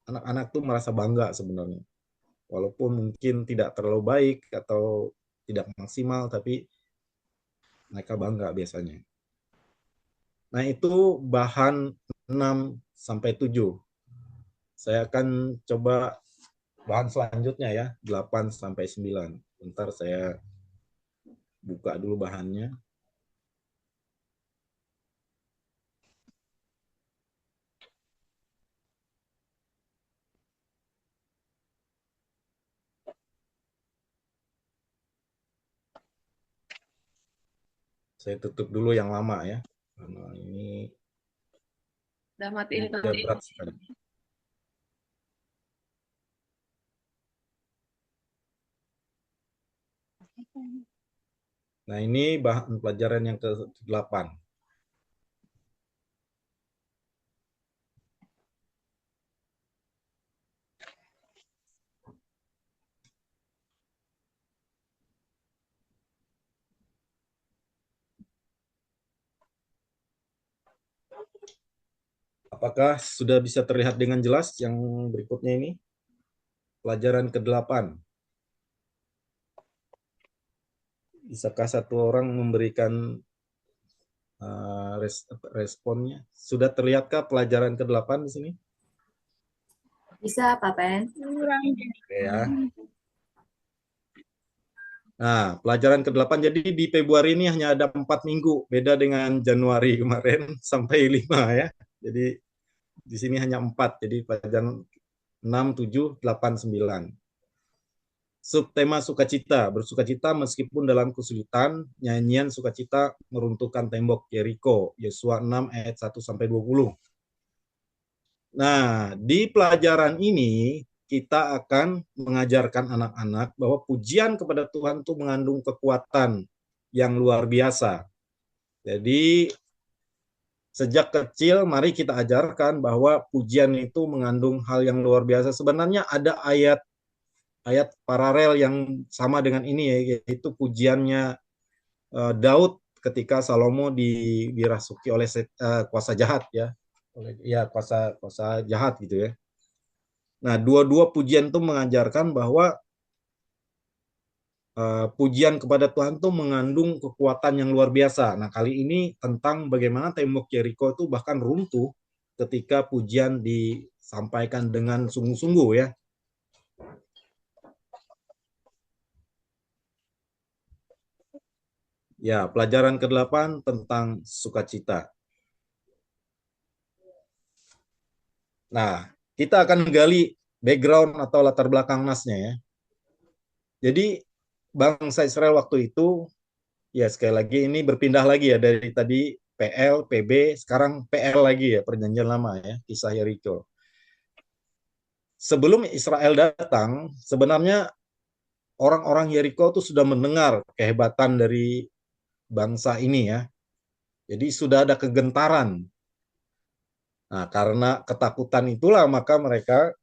G: anak-anak tuh merasa bangga sebenarnya. Walaupun mungkin tidak terlalu baik atau tidak maksimal, tapi mereka bangga biasanya. Nah, itu bahan 6 sampai 7. Saya akan coba bahan selanjutnya ya, 8 sampai 9. Bentar saya buka dulu bahannya. Saya tutup dulu yang lama ya. Karena ini
A: Udah matiin
G: dia
A: nanti.
G: berat sekali. Nah, ini bahan pelajaran yang ke-8. Apakah sudah bisa terlihat dengan jelas yang berikutnya ini? Pelajaran ke-8. Bisakah satu orang memberikan responnya? Sudah terlihatkah pelajaran ke-8 di sini?
C: Bisa, Pak Pen?
G: Oke ya. Nah, pelajaran ke-8 jadi di Februari ini hanya ada 4 minggu, beda dengan Januari kemarin sampai 5 ya. Jadi di sini hanya 4, jadi pelajaran 6, 7, 8, 9. Subtema sukacita, bersukacita meskipun dalam kesulitan, nyanyian sukacita meruntuhkan tembok Yeriko, Yosua 6 ayat 1 sampai 20. Nah, di pelajaran ini kita akan mengajarkan anak-anak bahwa pujian kepada Tuhan itu mengandung kekuatan yang luar biasa. Jadi sejak kecil mari kita ajarkan bahwa pujian itu mengandung hal yang luar biasa. Sebenarnya ada ayat paralel yang sama dengan ini ya, yaitu pujiannya Daud ketika Salomo dirasuki oleh kuasa jahat ya. Kuasa jahat gitu ya. Nah, dua-dua pujian itu mengajarkan bahwa pujian kepada Tuhan itu mengandung kekuatan yang luar biasa. Nah, kali ini tentang bagaimana tembok Yeriko itu bahkan runtuh ketika pujian disampaikan dengan sungguh-sungguh ya. Ya, pelajaran ke-8 tentang sukacita. Nah, kita akan menggali background atau latar belakang nasnya ya. Jadi bangsa Israel waktu itu, ya sekali lagi ini berpindah lagi ya dari tadi PL, PB, sekarang PL lagi ya, perjanjian lama ya, kisah Yeriko. Sebelum Israel datang, sebenarnya orang-orang Yeriko itu sudah mendengar kehebatan dari bangsa ini ya. Jadi sudah ada kegentaran. Nah, karena ketakutan itulah maka mereka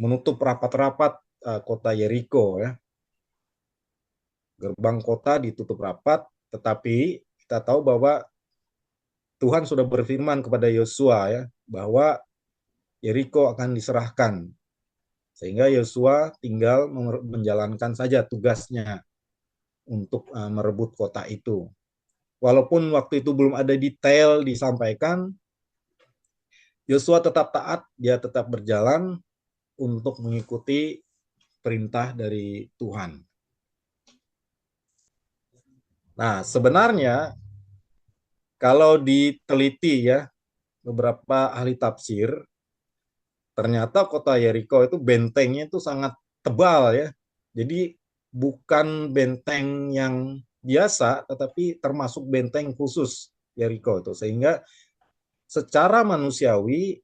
G: menutup rapat-rapat kota Yeriko ya. Gerbang kota ditutup rapat, tetapi kita tahu bahwa Tuhan sudah berfirman kepada Yosua ya bahwa Yeriko akan diserahkan. Sehingga Yosua tinggal menjalankan saja tugasnya untuk merebut kota itu. Walaupun waktu itu belum ada detail disampaikan, Yosua tetap taat, dia tetap berjalan untuk mengikuti perintah dari Tuhan. Nah, sebenarnya kalau diteliti ya, beberapa ahli tafsir, ternyata kota Yeriko itu bentengnya itu sangat tebal ya. Jadi bukan benteng yang biasa, tetapi termasuk benteng khusus Yeriko itu. Sehingga secara manusiawi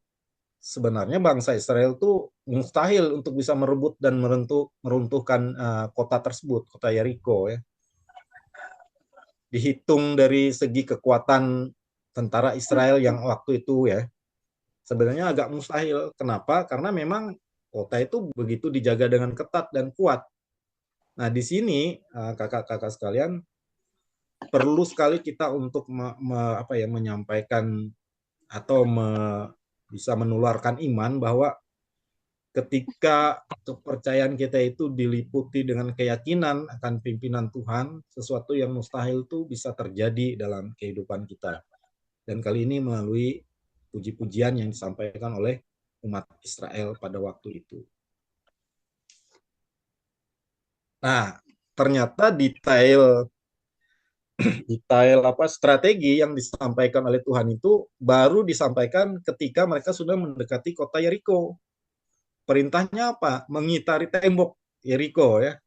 G: sebenarnya bangsa Israel itu mustahil untuk bisa merebut dan meruntuhkan kota tersebut, kota Yeriko ya. Dihitung dari segi kekuatan tentara Israel yang waktu itu ya, sebenarnya agak mustahil. Kenapa? Karena memang kota itu begitu dijaga dengan ketat dan kuat. Nah, di sini kakak-kakak sekalian, perlu sekali kita untuk menyampaikan atau bisa menularkan iman bahwa ketika kepercayaan kita itu diliputi dengan keyakinan akan pimpinan Tuhan, sesuatu yang mustahil itu bisa terjadi dalam kehidupan kita. Dan kali ini melalui puji-pujian yang disampaikan oleh umat Israel pada waktu itu. Nah, ternyata detail strategi yang disampaikan oleh Tuhan itu baru disampaikan ketika mereka sudah mendekati kota Yeriko. Perintahnya apa? Mengitari tembok Yeriko ya.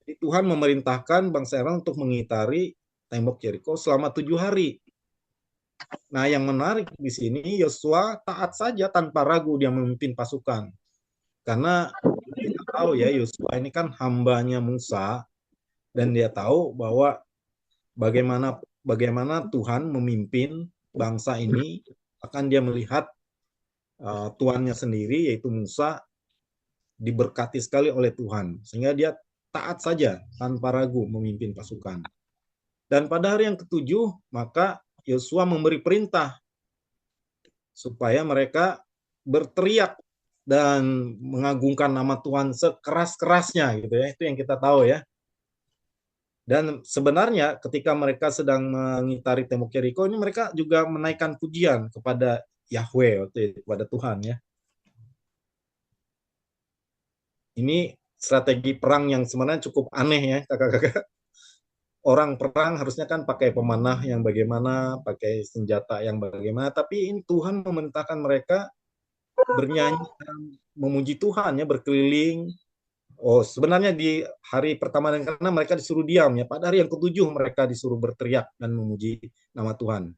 G: Jadi Tuhan memerintahkan bangsa Israel untuk mengitari tembok Yeriko selama 7 hari. Nah, yang menarik di sini Yosua taat saja tanpa ragu dia memimpin pasukan. Karena kita tahu ya Yosua ini kan hambanya Musa dan dia tahu bahwa bagaimana Tuhan memimpin bangsa ini, akan dia melihat tuannya sendiri yaitu Musa diberkati sekali oleh Tuhan sehingga dia taat saja tanpa ragu memimpin pasukan. Dan pada hari yang ketujuh maka Yosua memberi perintah supaya mereka berteriak dan mengagungkan nama Tuhan sekeras-kerasnya gitu ya. Itu yang kita tahu ya. Dan sebenarnya ketika mereka sedang mengitari tembok Yeriko ini mereka juga menaikkan pujian kepada Yahweh, kepada Tuhan ya. Ini strategi perang yang sebenarnya cukup aneh ya kakak-kakak. Orang perang harusnya kan pakai pemanah yang bagaimana, pakai senjata yang bagaimana, tapi ini Tuhan memerintahkan mereka bernyanyi dan memuji Tuhan ya, berkeliling. Oh, sebenarnya di hari pertama dan karena mereka disuruh diam ya. Pada hari yang ketujuh mereka disuruh berteriak dan memuji nama Tuhan.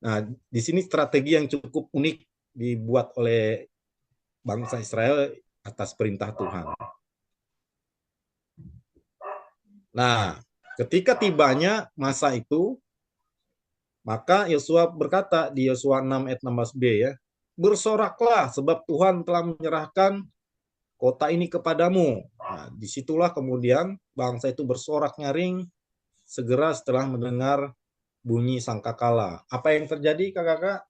G: Nah, di sini strategi yang cukup unik dibuat oleh bangsa Israel atas perintah Tuhan. Nah, ketika tibanya masa itu, maka Yosua berkata di Yosua 6 ayat 16b ya, bersoraklah sebab Tuhan telah menyerahkan kota ini kepadamu. Nah, disitulah kemudian bangsa itu bersorak nyaring segera setelah mendengar bunyi sangkakala. Apa yang terjadi kakak-kakak?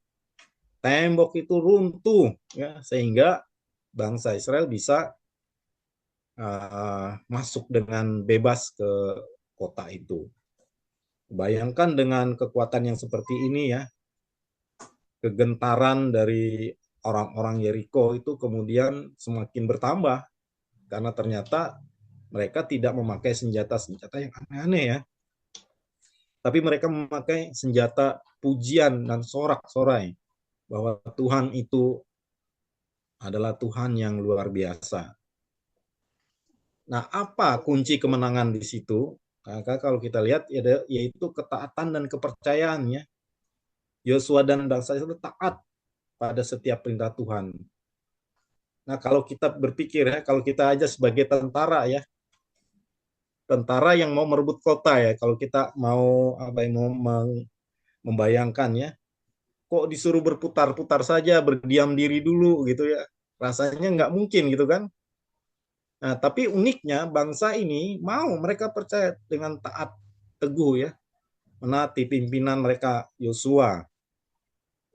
G: Tembok itu runtuh ya, sehingga bangsa Israel bisa masuk dengan bebas ke kota itu. Bayangkan dengan kekuatan yang seperti ini ya, kegentaran dari orang-orang Yeriko itu kemudian semakin bertambah karena ternyata mereka tidak memakai senjata-senjata yang aneh-aneh ya. Tapi mereka memakai senjata pujian dan sorak-sorai bahwa Tuhan itu adalah Tuhan yang luar biasa. Nah, apa kunci kemenangan di situ? Maka kalau kita lihat yaitu ketaatan dan kepercayaannya. Yosua dan bangsa Israel taat pada setiap perintah Tuhan. Nah, kalau kita berpikir ya, kalau kita aja sebagai tentara ya, tentara yang mau merebut kota ya, kalau kita mau membayangkan ya, kok disuruh berputar-putar saja, berdiam diri dulu gitu ya, rasanya nggak mungkin gitu kan. Nah, tapi uniknya bangsa ini mereka percaya dengan taat teguh ya, menaati pimpinan mereka Yosua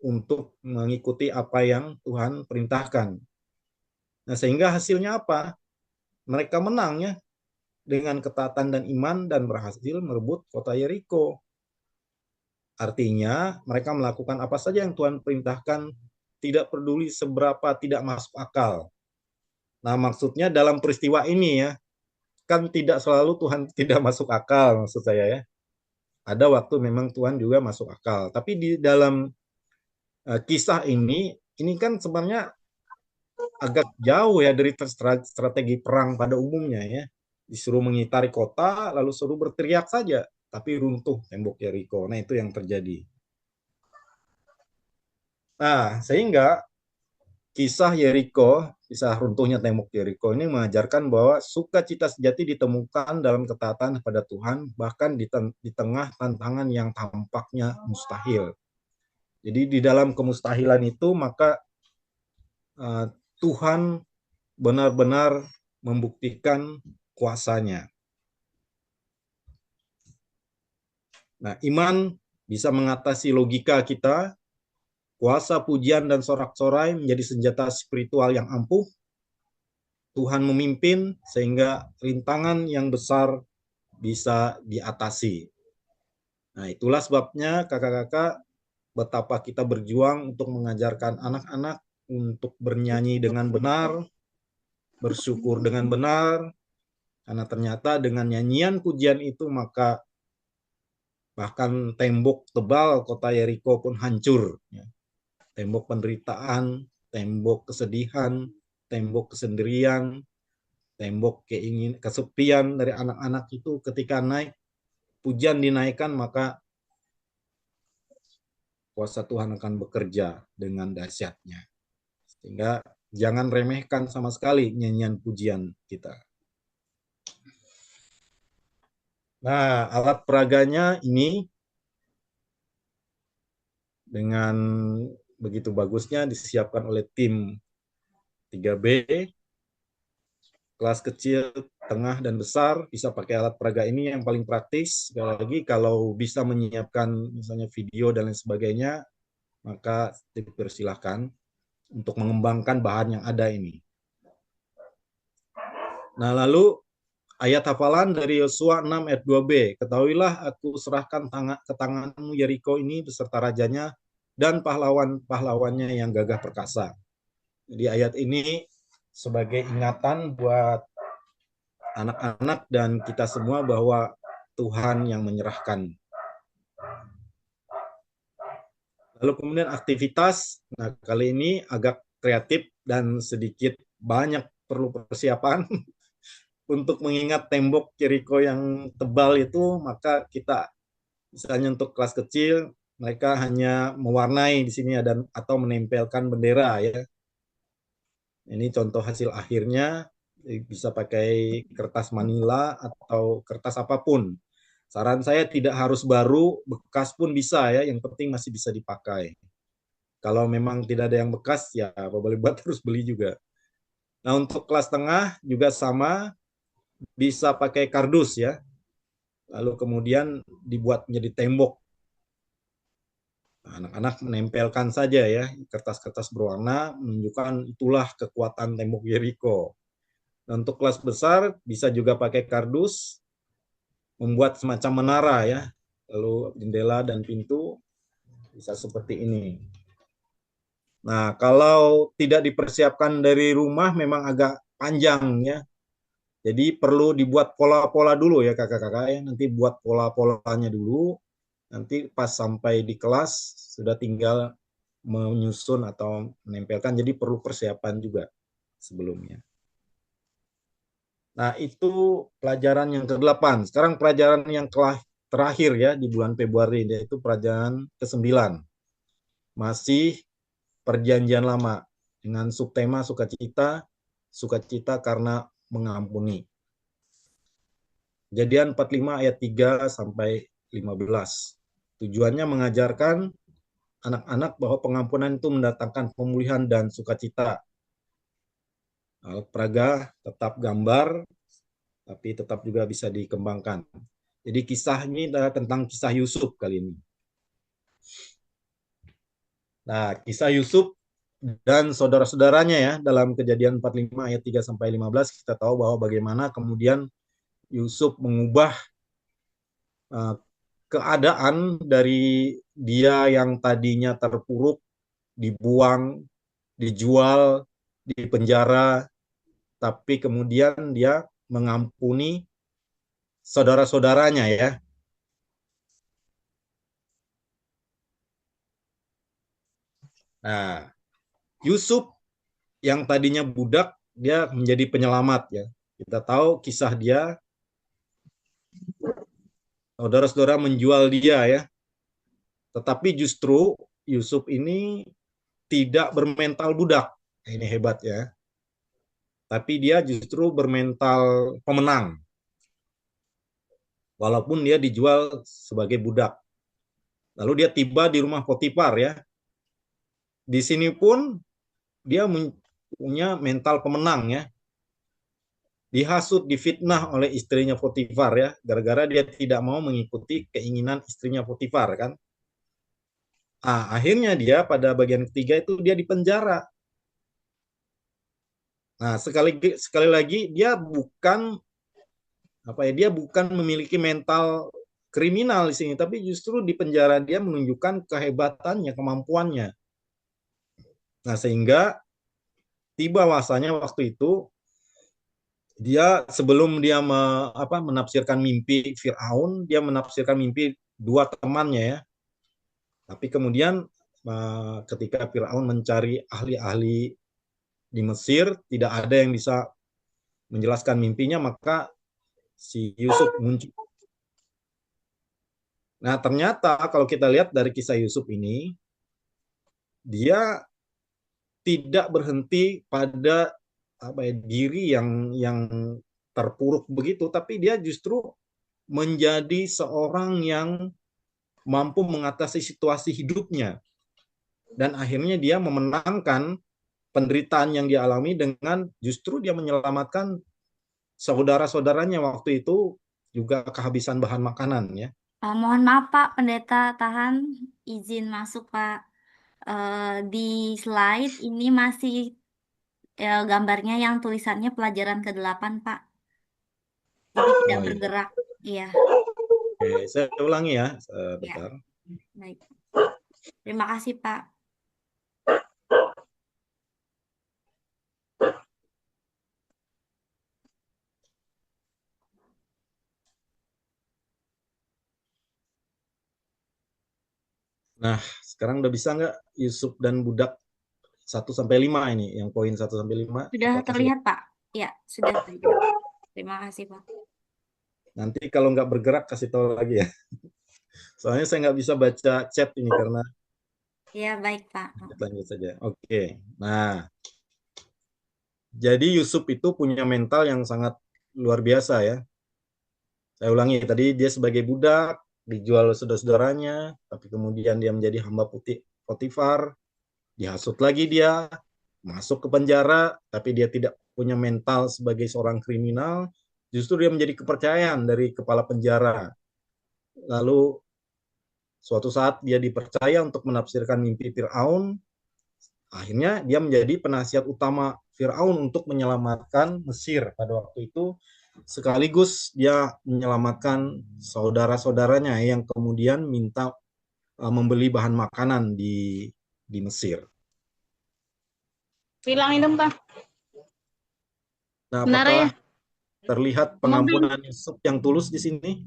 G: untuk mengikuti apa yang Tuhan perintahkan. Nah, sehingga hasilnya apa? Mereka menang ya dengan ketaatan dan iman dan berhasil merebut kota Yeriko. Artinya, mereka melakukan apa saja yang Tuhan perintahkan, tidak peduli seberapa tidak masuk akal. Nah, maksudnya dalam peristiwa ini ya, kan tidak selalu Tuhan tidak masuk akal maksud saya ya. Ada waktu memang Tuhan juga masuk akal. Tapi di dalam kisah ini kan sebenarnya agak jauh ya dari strategi perang pada umumnya ya. Disuruh mengitari kota, lalu suruh berteriak saja, tapi runtuh tembok Yeriko. Nah, itu yang terjadi. Nah, sehingga kisah Yeriko, kisah runtuhnya tembok Yeriko ini mengajarkan bahwa sukacita sejati ditemukan dalam ketaatan kepada Tuhan, bahkan di tengah tantangan yang tampaknya mustahil. Jadi di dalam kemustahilan itu maka Tuhan benar-benar membuktikan kuasanya. Nah, iman bisa mengatasi logika kita, kuasa pujian dan sorak-sorai menjadi senjata spiritual yang ampuh. Tuhan memimpin sehingga rintangan yang besar bisa diatasi. Nah, itulah sebabnya kakak-kakak betapa kita berjuang untuk mengajarkan anak-anak untuk bernyanyi dengan benar, bersyukur dengan benar, karena ternyata dengan nyanyian pujian itu maka bahkan tembok tebal kota Yeriko pun hancur. Tembok penderitaan, tembok kesedihan, tembok kesendirian, tembok kesepian dari anak-anak itu ketika naik, pujian dinaikkan maka kuasa Tuhan akan bekerja dengan dahsyatnya. Sehingga jangan remehkan sama sekali nyanyian pujian kita. Nah, alat peraganya ini dengan begitu bagusnya disiapkan oleh tim 3B, kelas kecil, tengah, dan besar bisa pakai alat peraga ini yang paling praktis. Sekali lagi, kalau bisa menyiapkan misalnya video dan lain sebagainya, maka dipersilahkan untuk mengembangkan bahan yang ada ini. Nah, lalu ayat hafalan dari Yosua 6 ayat 2b, ketahuilah aku serahkan ke tanganmu Yeriko ini beserta rajanya dan pahlawan-pahlawannya yang gagah perkasa. Jadi ayat ini sebagai ingatan buat anak-anak dan kita semua bahwa Tuhan yang menyerahkan. Lalu kemudian aktivitas, nah kali ini agak kreatif dan sedikit banyak perlu persiapan. Untuk mengingat tembok Jericho yang tebal itu, maka kita misalnya untuk kelas kecil mereka hanya mewarnai di sini dan atau menempelkan bendera ya. Ini contoh hasil akhirnya, bisa pakai kertas manila atau kertas apapun. Saran saya tidak harus baru, bekas pun bisa ya, yang penting masih bisa dipakai. Kalau memang tidak ada yang bekas ya boleh buat terus beli juga. Nah, untuk kelas tengah juga sama, bisa pakai kardus ya, lalu kemudian dibuat menjadi tembok. Anak-anak menempelkan saja ya kertas-kertas berwarna, menunjukkan itulah kekuatan tembok Yeriko. Dan untuk kelas besar bisa juga pakai kardus, membuat semacam menara ya, lalu jendela dan pintu bisa seperti ini. Nah, kalau tidak dipersiapkan dari rumah memang agak panjang ya. Jadi perlu dibuat pola-pola dulu ya kakak-kakak ya. Nanti buat pola-polanya dulu. Nanti pas sampai di kelas sudah tinggal menyusun atau menempelkan. Jadi perlu persiapan juga sebelumnya. Nah, itu pelajaran yang ke-8. Sekarang pelajaran yang terakhir ya di bulan Februari, yaitu pelajaran ke-9. Masih perjanjian lama dengan subtema sukacita, sukacita karena mengampuni. Kejadian 45 ayat 3 sampai 15. Tujuannya mengajarkan anak-anak bahwa pengampunan itu mendatangkan pemulihan dan sukacita. Alat peraga tetap gambar, tapi tetap juga bisa dikembangkan. Jadi kisah ini adalah tentang kisah Yusuf kali ini. Nah, kisah Yusuf dan saudara-saudaranya ya, dalam Kejadian 45 ayat 3 sampai 15 kita tahu bahwa bagaimana kemudian Yusuf mengubah keadaan dari dia yang tadinya terpuruk, dibuang, dijual, di penjara, tapi kemudian dia mengampuni saudara-saudaranya ya. Nah, Yusuf yang tadinya budak, dia menjadi penyelamat ya. Kita tahu kisah dia, saudara-saudara menjual dia ya. Tetapi justru Yusuf ini tidak bermental budak. Ini hebat ya. Tapi dia justru bermental pemenang. Walaupun dia dijual sebagai budak. Lalu dia tiba di rumah Potifar ya. Di sini pun dia punya mental pemenang ya. Dihasut, difitnah oleh istrinya Potifar ya, gara-gara dia tidak mau mengikuti keinginan istrinya Potifar kan. Nah, akhirnya dia pada bagian ketiga itu dia dipenjara. Nah, sekali lagi dia bukan dia bukan memiliki mental kriminal di sini, tapi justru di penjara dia menunjukkan kehebatannya, kemampuannya. Nah, sehingga tiba masanya waktu itu dia sebelum dia menafsirkan mimpi Firaun, dia menafsirkan mimpi dua temannya ya. Tapi kemudian ketika Firaun mencari ahli-ahli di Mesir, tidak ada yang bisa menjelaskan mimpinya, maka si Yusuf muncul. Nah, ternyata kalau kita lihat dari kisah Yusuf ini, dia tidak berhenti pada diri yang terpuruk begitu, tapi dia justru menjadi seorang yang mampu mengatasi situasi hidupnya, dan akhirnya dia memenangkan penderitaan yang dia alami dengan justru dia menyelamatkan saudara-saudaranya waktu itu juga kehabisan bahan makanan ya.
H: Mohon maaf Pak Pendeta, tahan izin masuk Pak. Di slide ini masih gambarnya yang tulisannya pelajaran ke-8 Pak. Jadi tidak
G: Oh, iya.
H: bergerak. Iya,
G: Oke, saya ulangi ya,
H: ya,
G: bentar.
H: baik. Terima kasih Pak.
G: Nah, sekarang udah bisa nggak Yusuf dan budak 1-5 ini, yang poin 1-5?
H: Sudah
G: Apakah
H: terlihat Pak? Ya, sudah terlihat. Terima kasih Pak.
G: nanti kalau nggak bergerak kasih tahu lagi ya. Soalnya saya nggak bisa baca chat ini karena
H: Ya, baik Pak.
G: lanjut saja. Oke. Nah, jadi Yusuf itu punya mental yang sangat luar biasa ya. Saya ulangi, tadi dia sebagai budak, dijual saudara-saudaranya, tapi kemudian dia menjadi hamba Potifar, dihasut lagi dia, masuk ke penjara, tapi dia tidak punya mental sebagai seorang kriminal, justru dia menjadi kepercayaan dari kepala penjara. Lalu suatu saat dia dipercaya untuk menafsirkan mimpi Fir'aun, akhirnya dia menjadi penasihat utama Fir'aun untuk menyelamatkan Mesir pada waktu itu, sekaligus dia menyelamatkan saudara-saudaranya yang kemudian minta membeli bahan makanan di Mesir.
A: Bilangin dong, Pak.
G: Nah,
A: Benar ya?
G: apakah terlihat pengampunan Yusuf yang tulus di sini?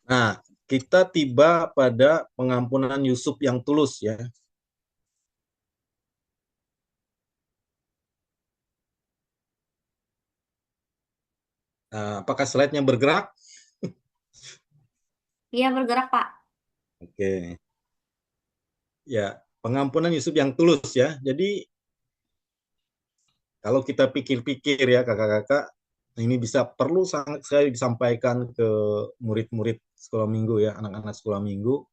G: Nah, kita tiba pada pengampunan Yusuf yang tulus ya. Nah, apakah slide-nya bergerak?
H: Iya, bergerak Pak.
G: Oke. Ya, pengampunan Yusuf yang tulus ya. Jadi kalau kita pikir-pikir ya kakak-kakak, ini perlu sangat sekali disampaikan ke murid-murid sekolah minggu ya, anak-anak sekolah minggu.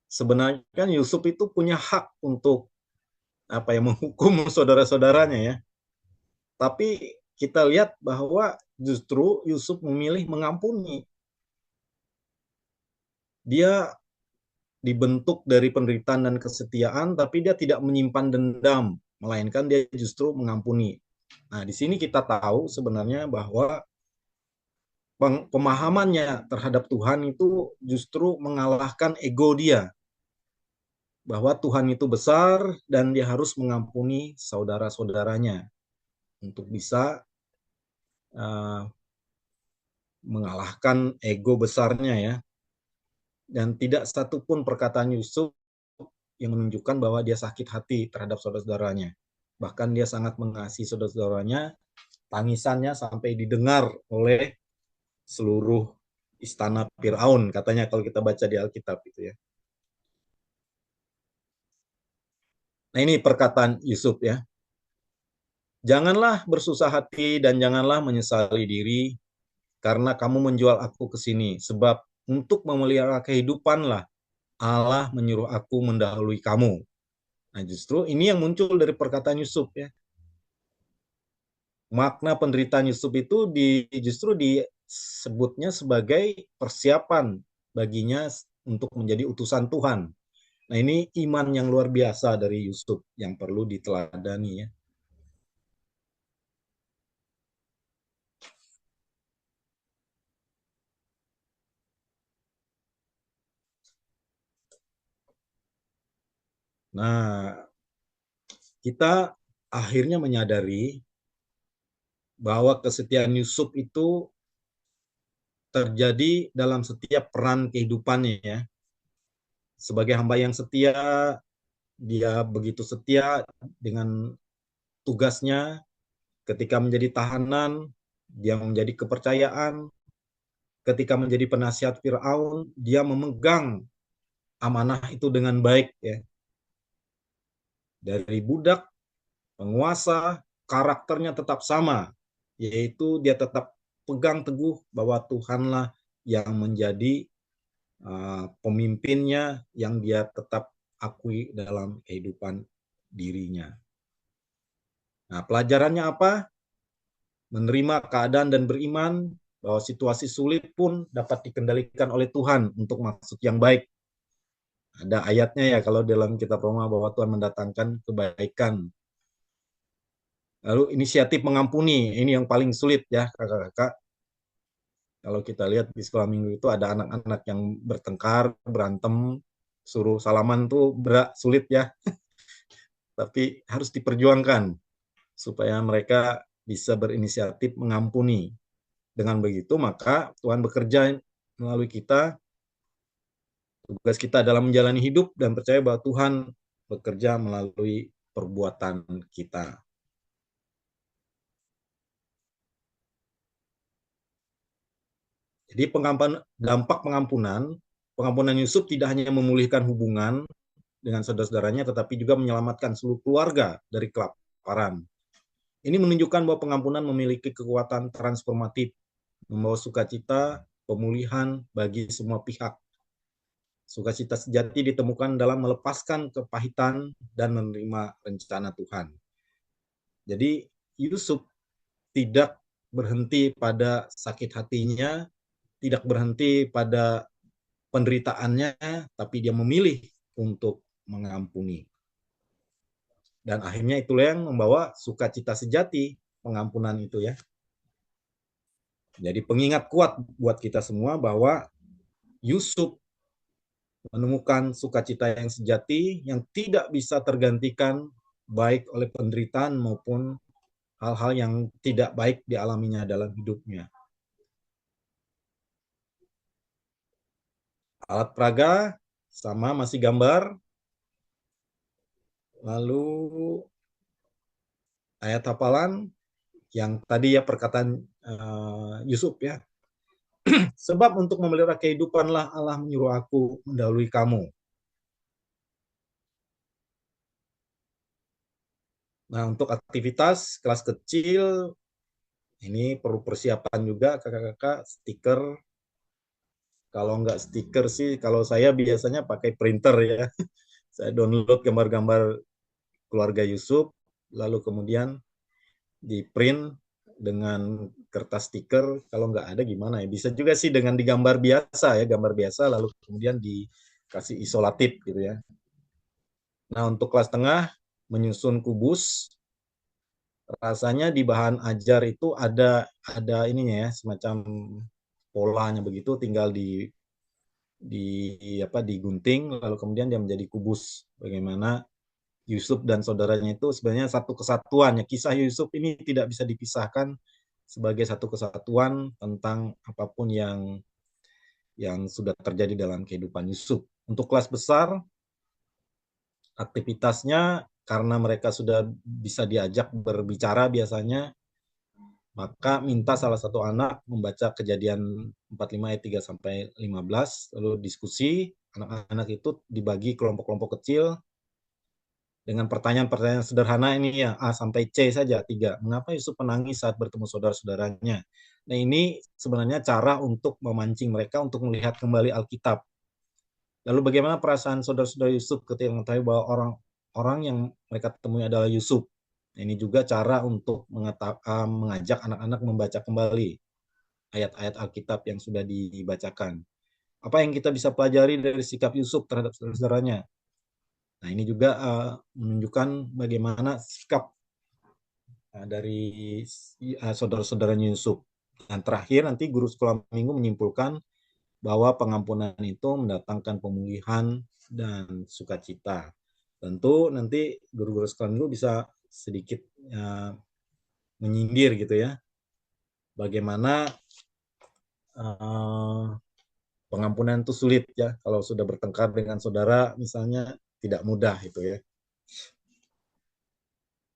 G: Sebenarnya kan Yusuf itu punya hak untuk menghukum saudara-saudaranya ya. Tapi kita lihat bahwa justru Yusuf memilih mengampuni. Dia dibentuk dari penderitaan dan kesetiaan, tapi dia tidak menyimpan dendam, melainkan dia justru mengampuni. Nah, di sini kita tahu sebenarnya bahwa pemahamannya terhadap Tuhan itu justru mengalahkan ego dia, bahwa Tuhan itu besar dan dia harus mengampuni saudara-saudaranya untuk bisa mengalahkan ego besarnya ya. Dan tidak satupun perkataan Yusuf yang menunjukkan bahwa dia sakit hati terhadap saudara-saudaranya. Bahkan dia sangat mengasihi saudara-saudaranya, tangisannya sampai didengar oleh seluruh istana Firaun, katanya kalau kita baca di Alkitab itu ya. Nah, ini perkataan Yusuf ya. Janganlah bersusah hati dan janganlah menyesali diri karena kamu menjual aku ke sini, sebab untuk memelihara kehidupanlah Allah menyuruh aku mendahului kamu. Nah, justru ini yang muncul dari perkataan Yusuf ya. Makna penderitaan Yusuf itu justru disebutnya sebagai persiapan baginya untuk menjadi utusan Tuhan. Nah, ini iman yang luar biasa dari Yusuf yang perlu diteladani ya. Nah, kita akhirnya menyadari bahwa kesetiaan Yusuf itu terjadi dalam setiap peran kehidupannya ya. Sebagai hamba yang setia, dia begitu setia dengan tugasnya. Ketika menjadi tahanan, dia menjadi kepercayaan. ketika menjadi penasihat Firaun, dia memegang amanah itu dengan baik ya. Dari budak, penguasa, karakternya tetap sama, yaitu dia tetap pegang teguh bahwa Tuhanlah yang menjadi pemimpinnya, yang dia tetap akui dalam kehidupan dirinya. Nah, pelajarannya apa? Menerima keadaan dan beriman bahwa situasi sulit pun dapat dikendalikan oleh Tuhan untuk maksud yang baik. Ada ayatnya ya kalau dalam kitab Roma bahwa Tuhan mendatangkan kebaikan. Lalu inisiatif mengampuni, ini yang paling sulit ya kakak-kakak. Kalau kita lihat di sekolah minggu itu ada anak-anak yang bertengkar, berantem, suruh salaman tuh berat, sulit ya. Tapi harus diperjuangkan supaya mereka bisa berinisiatif mengampuni. Dengan begitu maka Tuhan bekerja melalui kita. Tugas kita dalam menjalani hidup dan percaya bahwa Tuhan bekerja melalui perbuatan kita. Jadi dampak pengampunan Yusuf tidak hanya memulihkan hubungan dengan saudara-saudaranya, tetapi juga menyelamatkan seluruh keluarga dari kelaparan. Ini menunjukkan bahwa pengampunan memiliki kekuatan transformatif, membawa sukacita, pemulihan bagi semua pihak. Sukacita sejati ditemukan dalam melepaskan kepahitan dan menerima rencana Tuhan. Jadi Yusuf tidak berhenti pada sakit hatinya, tidak berhenti pada penderitaannya, tapi dia memilih untuk mengampuni. Dan akhirnya itulah yang membawa sukacita sejati pengampunan itu ya. Jadi pengingat kuat buat kita semua bahwa Yusuf menemukan sukacita yang sejati yang tidak bisa tergantikan baik oleh penderitaan maupun hal-hal yang tidak baik dialaminya dalam hidupnya. Alat peraga sama masih gambar. Lalu ayat hafalan yang tadi ya perkataan Yusuf ya. Sebab untuk memelihara kehidupanlah Allah menyuruh aku mendahului kamu. Nah, untuk aktivitas kelas kecil, ini perlu persiapan juga kakak-kakak, stiker. Kalau nggak stiker sih, kalau saya biasanya pakai printer ya. Saya download gambar-gambar keluarga Yusuf, lalu kemudian di print dengan kertas stiker. Kalau nggak ada gimana ya? Bisa juga sih dengan digambar biasa ya, gambar biasa, lalu kemudian dikasih isolatif gitu ya. Nah, untuk kelas tengah, menyusun kubus. Rasanya di bahan ajar itu ada ininya ya, semacam polanya begitu, tinggal digunting lalu kemudian dia menjadi kubus. Bagaimana Yusuf dan saudaranya itu sebenarnya satu kesatuan ya. Kisah Yusuf ini tidak bisa dipisahkan sebagai satu kesatuan tentang apapun yang sudah terjadi dalam kehidupan Yusuf. Untuk kelas besar, aktivitasnya karena mereka sudah bisa diajak berbicara biasanya, maka minta salah satu anak membaca Kejadian 45 ayat 3 sampai 15, lalu diskusi. Anak-anak itu dibagi kelompok-kelompok kecil dengan pertanyaan-pertanyaan sederhana ini ya, A sampai C saja, 3. Mengapa Yusuf menangis saat bertemu saudara-saudaranya? Nah, ini sebenarnya cara untuk memancing mereka untuk melihat kembali Alkitab. Lalu bagaimana perasaan saudara-saudara Yusuf ketika mengetahui bahwa orang yang mereka temui adalah Yusuf? Ini juga cara untuk mengajak anak-anak membaca kembali ayat-ayat Alkitab yang sudah dibacakan. Apa yang kita bisa pelajari dari sikap Yusuf terhadap saudara-saudaranya? Nah, ini juga menunjukkan bagaimana sikap dari saudara-saudaranya Yusuf. Dan terakhir nanti guru sekolah minggu menyimpulkan bahwa pengampunan itu mendatangkan pemulihan dan sukacita. Tentu nanti guru-guru sekolah minggu bisa sedikit menyindir gitu ya. Bagaimana pengampunan itu sulit ya. Kalau sudah bertengkar dengan saudara misalnya tidak mudah itu ya.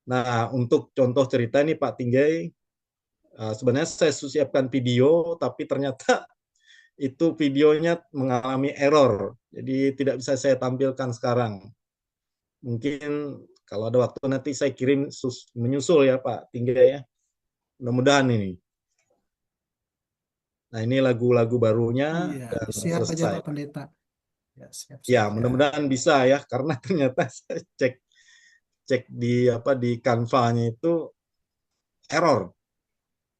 G: Nah, untuk contoh cerita ini Pak Tinggai, sebenarnya saya siapkan video, tapi ternyata itu videonya mengalami error, jadi tidak bisa saya tampilkan sekarang. Mungkin kalau ada waktu nanti saya kirim menyusul ya Pak Tinggi ya. Mudah-mudahan ini. Nah ini lagu-lagu barunya
F: Iya,
G: dan
F: siap aja
G: selesai.
F: Pak Pendeta. Ya, siap
G: Ya
F: saja.
G: mudah-mudahan bisa ya, karena ternyata saya cek di Canva-nya itu error.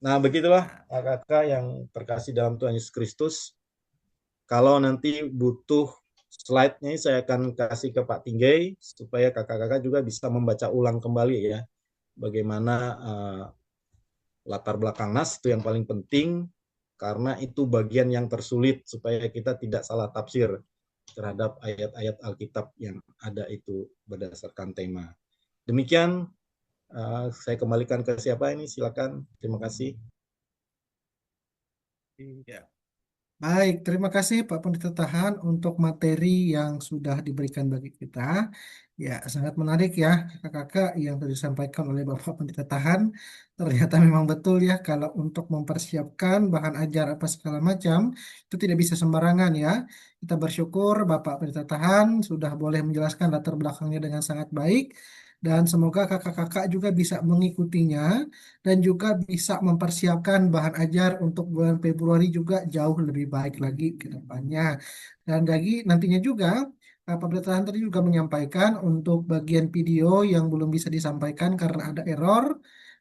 G: Nah begitulah kakak yang terkasih dalam Tuhan Yesus Kristus. Kalau nanti butuh slide-nya saya akan kasih ke Pak Tinggai supaya kakak-kakak juga bisa membaca ulang kembali ya bagaimana latar belakang nas itu yang paling penting karena itu bagian yang tersulit supaya kita tidak salah tafsir terhadap ayat-ayat Alkitab yang ada itu berdasarkan tema. Demikian saya kembalikan ke siapa ini, silakan. Terima kasih.
F: Iya. Baik, terima kasih Pak Pendeta Tahan untuk materi yang sudah diberikan bagi kita. Ya, sangat menarik ya kakak-kakak yang tadi disampaikan oleh Bapak Pendeta Tahan. Ternyata memang betul ya kalau untuk mempersiapkan bahan ajar apa segala macam itu tidak bisa sembarangan ya. Kita bersyukur Bapak Pendeta Tahan sudah boleh menjelaskan latar belakangnya dengan sangat baik. Dan semoga kakak-kakak juga bisa mengikutinya dan juga bisa mempersiapkan bahan ajar untuk bulan Februari juga jauh lebih baik lagi ke depannya. Dan lagi nantinya juga Pak Bertahan tadi juga menyampaikan untuk bagian video yang belum bisa disampaikan karena ada error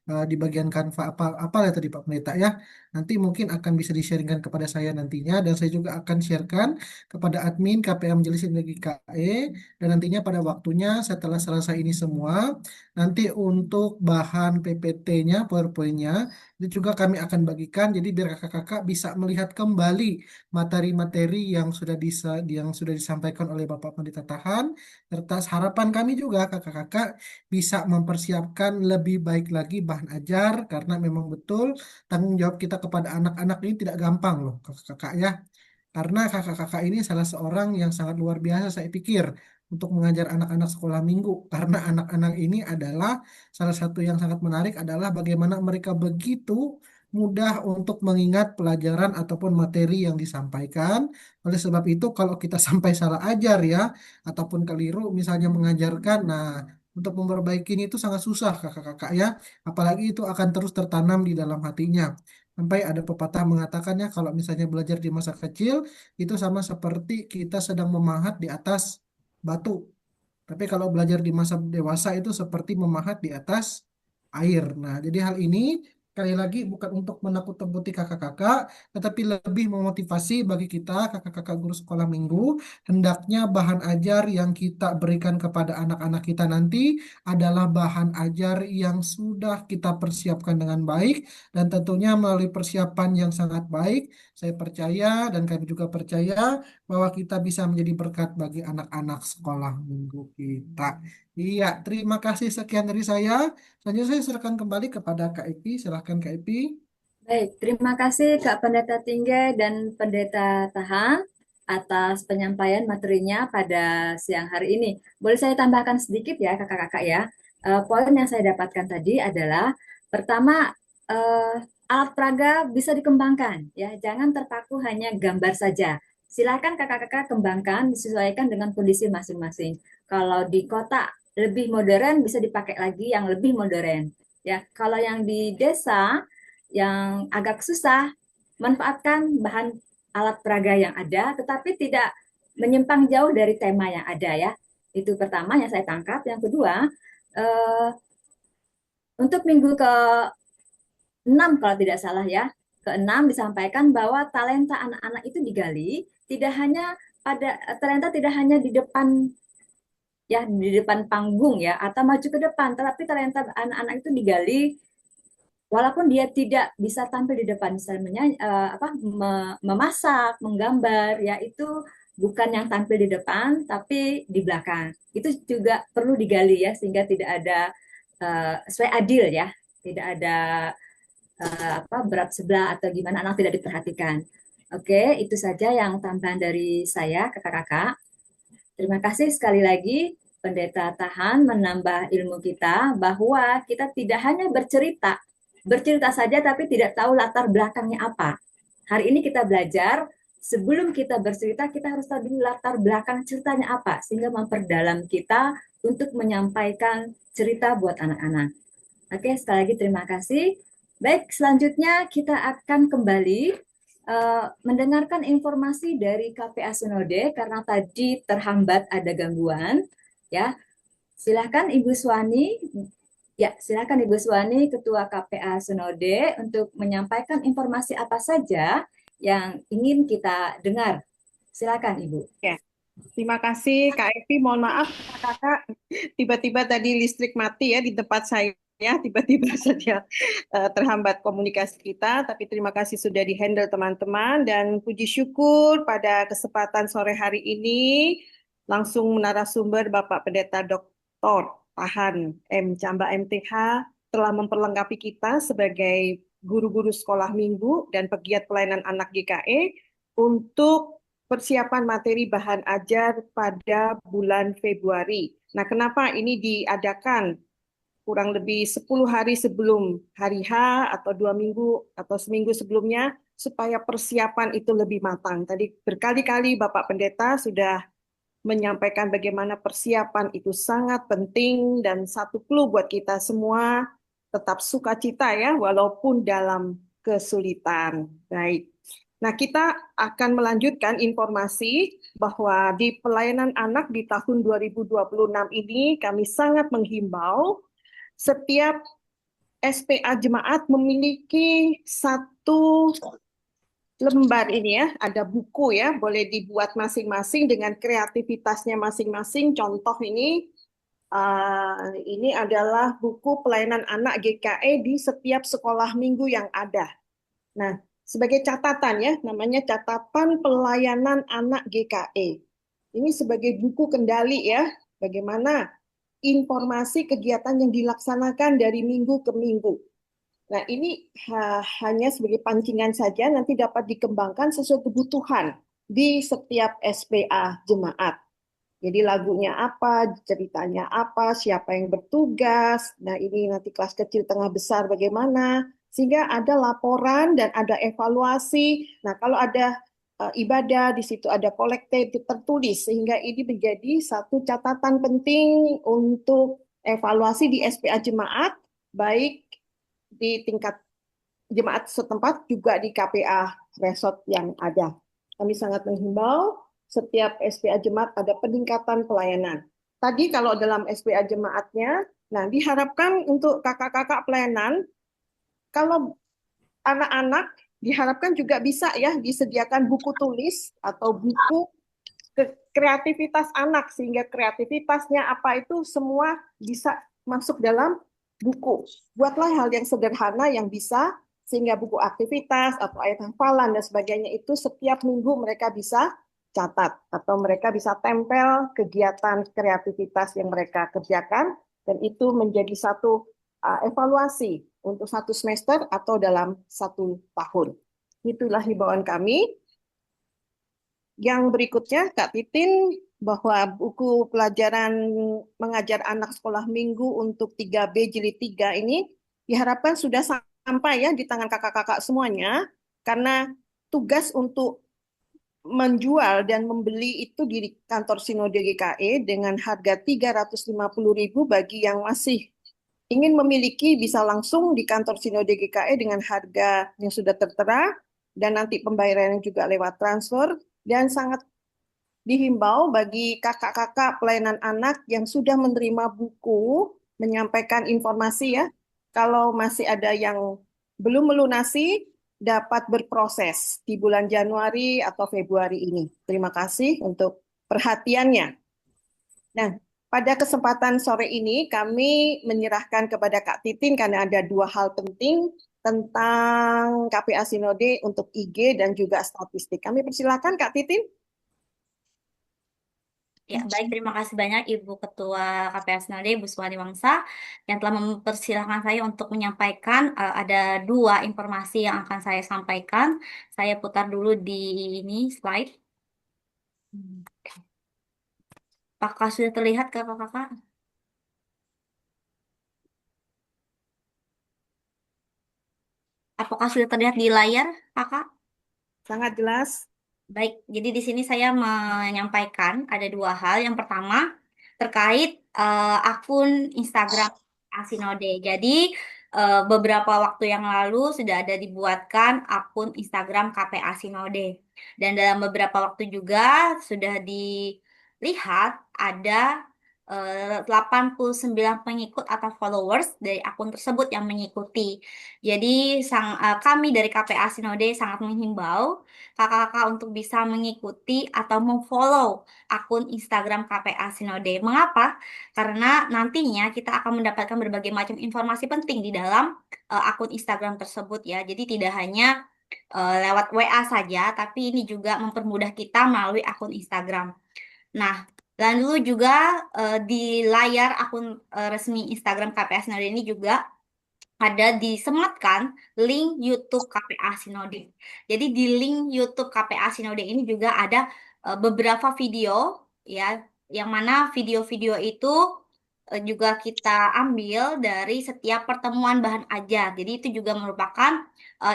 F: di bagian Canva apa ya tadi Pak Pendeta ya. Nanti mungkin akan bisa di-sharingkan kepada saya nantinya dan saya juga akan sharekan kepada admin KPM Majelis Energi KE dan nantinya pada waktunya setelah selesai ini semua nanti untuk bahan PPT-nya, PowerPoint-nya, itu juga kami akan bagikan. Jadi biar kakak-kakak bisa melihat kembali materi-materi yang sudah disampaikan oleh Bapak Pendeta Tahan. Serta harapan kami juga kakak-kakak bisa mempersiapkan lebih baik lagi bahan ajar karena memang betul tanggung jawab kita kepada anak-anak ini tidak gampang loh kakak-kakak ya. Karena kakak-kakak ini salah seorang yang sangat luar biasa saya pikir untuk mengajar anak-anak sekolah minggu. Karena anak-anak ini adalah salah satu yang sangat menarik adalah bagaimana mereka begitu mudah untuk mengingat pelajaran ataupun materi yang disampaikan. Oleh sebab itu kalau kita sampai salah ajar ya ataupun keliru misalnya mengajarkan, nah untuk memperbaiki ini itu sangat susah kakak-kakak ya. Apalagi itu akan terus tertanam di dalam hatinya. Sampai ada pepatah mengatakannya kalau misalnya belajar di masa kecil itu sama seperti kita sedang memahat di atas batu. Tapi kalau belajar di masa dewasa itu seperti memahat di atas air. Nah, jadi hal ini sekali lagi bukan untuk menakut-nakuti kakak-kakak, tetapi lebih memotivasi bagi kita kakak-kakak guru sekolah minggu. Hendaknya bahan ajar yang kita berikan kepada anak-anak kita nanti adalah bahan ajar yang sudah kita persiapkan dengan baik dan tentunya melalui persiapan yang sangat baik. Saya percaya dan kami juga percaya bahwa kita bisa menjadi berkat bagi anak-anak sekolah minggu kita. Iya, terima kasih sekian dari saya. Selanjutnya saya serahkan kembali kepada Kak Epi. Silahkan Kak Epi.
C: Baik, terima kasih Kak Pendeta Tinggai dan Pendeta Tahan atas penyampaian materinya pada siang hari ini. Boleh saya tambahkan sedikit ya kakak-kakak ya. Poin yang saya dapatkan tadi adalah pertama alat peraga bisa dikembangkan ya, jangan terpaku hanya gambar saja. Silakan kakak-kakak kembangkan disesuaikan dengan kondisi masing-masing. Kalau di kota lebih modern bisa dipakai lagi yang lebih modern. Ya, kalau yang di desa yang agak susah, manfaatkan bahan alat peraga yang ada, tetapi tidak menyimpang jauh dari tema yang ada ya. Itu pertama yang saya tangkap. Yang kedua, untuk minggu ke-6 kalau tidak salah ya, ke-6 disampaikan bahwa talenta anak-anak itu digali, talenta tidak hanya di depan ya di depan panggung ya atau maju ke depan, tetapi talenta anak-anak itu digali walaupun dia tidak bisa tampil di depan misalnya memasak, menggambar ya itu bukan yang tampil di depan tapi di belakang. Itu juga perlu digali ya sehingga tidak ada sesuai adil ya, tidak ada berat sebelah atau gimana anak tidak diperhatikan. Oke, itu saja yang tambahan dari saya kakak-kakak. Terima kasih sekali lagi Pendeta Tahan menambah ilmu kita bahwa kita tidak hanya bercerita saja tapi tidak tahu latar belakangnya apa. Hari ini kita belajar sebelum kita bercerita, kita harus tahu dulu latar belakang ceritanya apa, sehingga memperdalam kita untuk menyampaikan cerita buat anak-anak. Oke, sekali lagi terima kasih. Baik, selanjutnya kita akan kembali mendengarkan informasi dari KPA Sunode karena tadi terhambat ada gangguan. Ya, silakan Ibu Suwani. Ya, silakan Ibu Suwani, Ketua KPA Sunode, untuk menyampaikan informasi apa saja yang ingin kita dengar. Silakan Ibu.
E: Ya, terima kasih Kak Evi. Mohon maaf kakak, tiba-tiba tadi listrik mati ya di tempat saya. Tiba-tiba saja terhambat komunikasi kita, tapi terima kasih sudah dihandle teman-teman dan puji syukur pada kesempatan sore hari ini langsung narasumber Bapak Pendeta Dr. Tahan M. Camba MTH telah memperlengkapi kita sebagai guru-guru sekolah minggu dan pegiat pelayanan anak GKE untuk persiapan materi bahan ajar pada bulan Februari. Nah, kenapa ini diadakan kurang lebih 10 hari sebelum hari H atau 2 minggu atau seminggu sebelumnya supaya persiapan itu lebih matang. Tadi berkali-kali Bapak Pendeta sudah menyampaikan bagaimana persiapan itu sangat penting dan satu clue buat kita semua tetap sukacita ya walaupun dalam kesulitan. Baik. Nah, kita akan melanjutkan informasi bahwa di pelayanan anak di tahun 2026 ini kami sangat menghimbau setiap SPA jemaat memiliki satu lembar ini ya, ada buku ya, boleh dibuat masing-masing dengan kreativitasnya masing-masing. Contoh ini adalah buku pelayanan anak GKE di setiap sekolah minggu yang ada. Nah, sebagai catatan ya, namanya catatan pelayanan anak GKE. Ini sebagai buku kendali ya, bagaimana informasi kegiatan yang dilaksanakan dari minggu ke minggu. Nah, ini hanya sebagai pancingan saja, nanti dapat dikembangkan sesuai kebutuhan di setiap SPA jemaat. Jadi lagunya apa, ceritanya apa, siapa yang bertugas. Nah, ini nanti kelas kecil, tengah, besar bagaimana. Sehingga ada laporan dan ada evaluasi. Nah, kalau ada ibadah, di situ ada kolektif tertulis. Sehingga ini menjadi satu catatan penting untuk evaluasi di SPA jemaat, baik di tingkat jemaat setempat juga di KPA resort yang ada. Kami sangat menghimbau setiap SPA jemaat ada peningkatan pelayanan. Tadi kalau dalam SPA jemaatnya, nah diharapkan untuk kakak-kakak pelayanan, kalau anak-anak diharapkan juga bisa ya disediakan buku tulis atau buku kreativitas anak, sehingga kreativitasnya apa itu semua bisa masuk dalam buku. Buatlah hal yang sederhana yang bisa, sehingga buku aktivitas atau ayat hafalan dan sebagainya itu setiap minggu mereka bisa catat atau mereka bisa tempel kegiatan kreativitas yang mereka kerjakan dan itu menjadi satu evaluasi untuk satu semester atau dalam 1 tahun. Itulah himbauan kami. Yang berikutnya, Kak Titin, bahwa buku pelajaran mengajar anak sekolah minggu untuk 3B jilid 3 ini diharapkan sudah sampai ya di tangan kakak-kakak semuanya, karena tugas untuk menjual dan membeli itu di kantor Sinode GKE dengan harga 350.000 bagi yang masih ingin memiliki bisa langsung di kantor Sinode GKE dengan harga yang sudah tertera dan nanti pembayarannya juga lewat transfer dan sangat dihimbau bagi kakak-kakak pelayanan anak yang sudah menerima buku menyampaikan informasi ya. Kalau masih ada yang belum melunasi dapat berproses di bulan Januari atau Februari ini. Terima kasih untuk perhatiannya. Nah, pada kesempatan sore ini kami menyerahkan kepada Kak Titin karena ada 2 hal penting tentang KPA Sinode untuk IG dan juga statistik. Kami persilakan Kak Titin.
H: Ya, baik, terima kasih banyak Ibu Ketua KPA Sinode, Ibu Suwani Wangsa, yang telah mempersilahkan saya untuk menyampaikan ada 2 informasi yang akan saya sampaikan. Saya putar dulu di ini slide. Apakah sudah terlihat kakak-kakak? Apakah sudah terlihat di layar, kakak?
E: Sangat jelas.
H: Baik, jadi di sini saya menyampaikan ada dua hal. Yang pertama terkait akun Instagram Asinode. Jadi beberapa waktu yang lalu sudah ada dibuatkan akun Instagram KPA Sinode. Dan dalam beberapa waktu juga sudah dilihat ada 89 pengikut atau followers dari akun tersebut yang mengikuti. Jadi kami dari KPA Sinode sangat menghimbau kakak-kakak untuk bisa mengikuti atau memfollow akun Instagram KPA Sinode. Mengapa? Karena nantinya kita akan mendapatkan berbagai macam informasi penting di dalam akun Instagram tersebut ya. Jadi tidak hanya lewat WA saja, tapi ini juga mempermudah kita melalui akun Instagram. Nah, lalu juga di layar akun resmi Instagram KPA Sinode ini juga ada disematkan link YouTube KPA Sinode. Jadi di link YouTube KPA Sinode ini juga ada beberapa video ya, yang mana video-video itu juga kita ambil dari setiap pertemuan bahan ajar. Jadi itu juga merupakan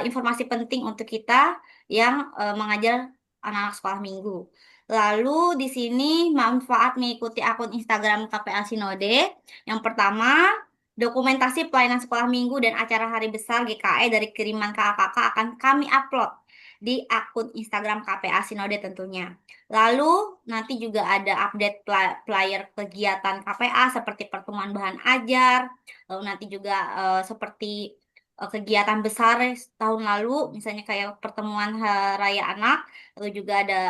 H: informasi penting untuk kita yang mengajar anak-anak sekolah minggu. Lalu di sini manfaat mengikuti akun Instagram KPA Sinode. Yang pertama, dokumentasi pelayanan sekolah minggu dan acara hari besar GKE dari kiriman kakak-kakak akan kami upload di akun Instagram KPA Sinode tentunya. Lalu nanti juga ada update flyer kegiatan KPA seperti pertemuan bahan ajar, lalu nanti juga seperti kegiatan besar tahun lalu, misalnya kayak pertemuan Raya Anak, lalu juga ada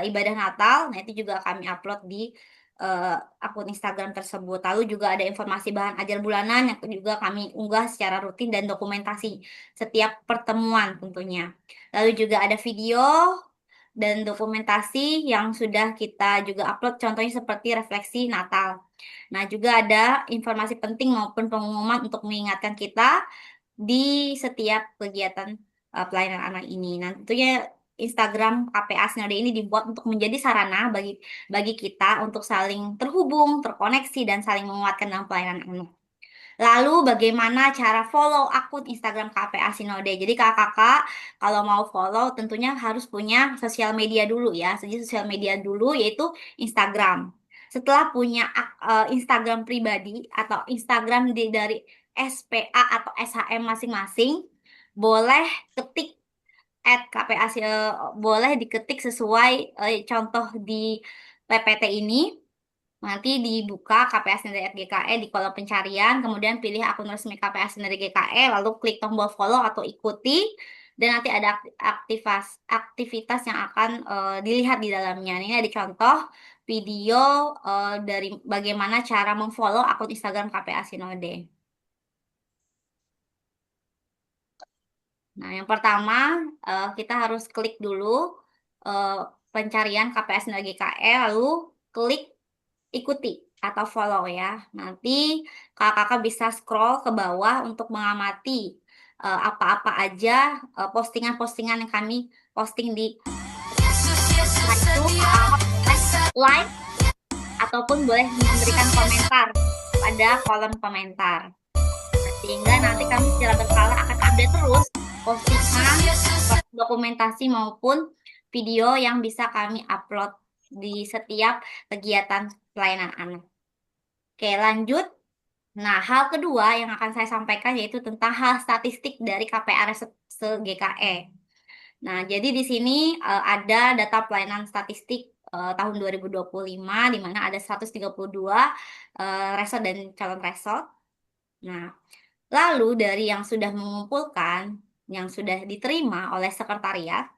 H: ibadah Natal. Nah, itu juga kami upload di akun Instagram tersebut. Lalu juga ada informasi bahan ajar bulanan yang juga kami unggah secara rutin dan dokumentasi setiap pertemuan tentunya. Lalu juga ada video dan dokumentasi yang sudah kita juga upload, contohnya seperti refleksi Natal. Nah, juga ada informasi penting maupun pengumuman untuk mengingatkan kita di setiap kegiatan pelayanan anak ini. Nah, tentunya Instagram KPA Sinode ini dibuat untuk menjadi sarana bagi kita untuk saling terhubung, terkoneksi, dan saling menguatkan dalam pelayanan anak. Lalu bagaimana cara follow akun Instagram KPA Sinode? Jadi kakak-kakak kalau mau follow tentunya harus punya sosial media dulu ya. Jadi sosial media dulu yaitu Instagram. Setelah punya Instagram pribadi atau Instagram dari SPA atau SHM masing-masing, boleh ketik @KPA boleh diketik sesuai contoh di PPT ini. Nanti dibuka KPA Sinode GKE di kolom pencarian, kemudian pilih akun resmi KPA Sinode GKE, lalu klik tombol follow atau ikuti, dan nanti ada aktivitas yang akan dilihat di dalamnya. Ini ada contoh video dari bagaimana cara memfollow akun Instagram KPA Sinode. Nah, yang pertama kita harus klik dulu pencarian KPA Sinode GKE, lalu klik ikuti atau follow ya. Nanti kakak-kakak bisa scroll ke bawah untuk mengamati apa-apa aja postingan-postingan yang kami posting di like ataupun boleh memberikan komentar pada kolom komentar. Sehingga nanti kami secara berkala akan update terus postingan, dokumentasi maupun video yang bisa kami upload di setiap kegiatan pelayanan anak. Oke, lanjut. Nah, hal kedua yang akan saya sampaikan yaitu tentang hal statistik dari KPA GKE. Nah, jadi di sini ada data pelayanan statistik tahun 2025 di mana ada 132 resort dan calon resort. Nah, lalu dari yang sudah mengumpulkan, yang sudah diterima oleh sekretariat,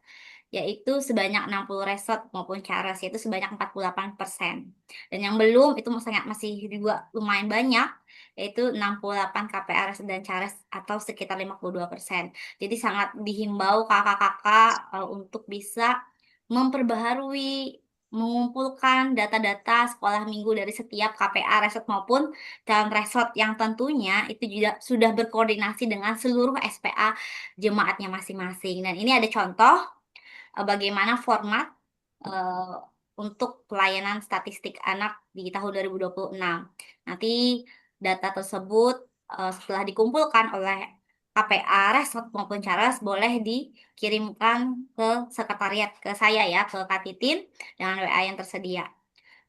H: yaitu sebanyak 60 resort maupun CARES, yaitu sebanyak 48%. Dan yang belum itu masih juga lumayan banyak, yaitu 68 KPA resort dan CARES atau sekitar 52%. Jadi sangat dihimbau kakak-kakak untuk bisa memperbaharui, mengumpulkan data-data sekolah minggu dari setiap KPA resort maupun calon resort yang tentunya itu juga sudah berkoordinasi dengan seluruh SPA jemaatnya masing-masing. Dan ini ada contoh bagaimana format untuk pelayanan statistik anak di tahun 2026. Nanti data tersebut setelah dikumpulkan oleh KPA Resort maupun Charles boleh dikirimkan ke sekretariat ke saya ya, ke Kak Titin dengan WA yang tersedia.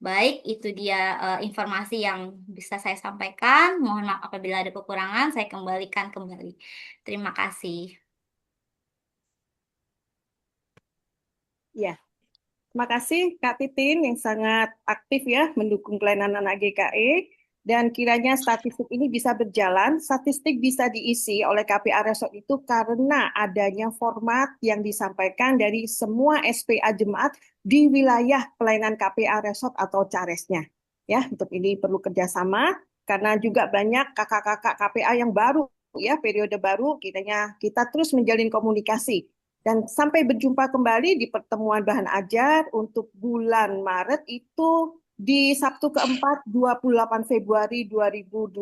H: Baik, itu dia informasi yang bisa saya sampaikan. Mohon maaf apabila ada kekurangan, saya kembalikan kembali. Terima kasih.
I: Ya, terima kasih Kak Titin yang sangat aktif ya mendukung pelayanan anak GKE. Dan kiranya statistik ini bisa berjalan, statistik bisa diisi oleh KPA Resort itu karena adanya format yang disampaikan dari semua SPA jemaat di wilayah pelayanan KPA Resort atau caresnya. Ya, untuk ini perlu kerjasama karena juga banyak kakak-kakak KPA yang baru ya, periode baru, kiranya kita terus menjalin komunikasi. Dan sampai berjumpa kembali di pertemuan bahan ajar untuk bulan Maret itu di Sabtu keempat 28 Februari 2026.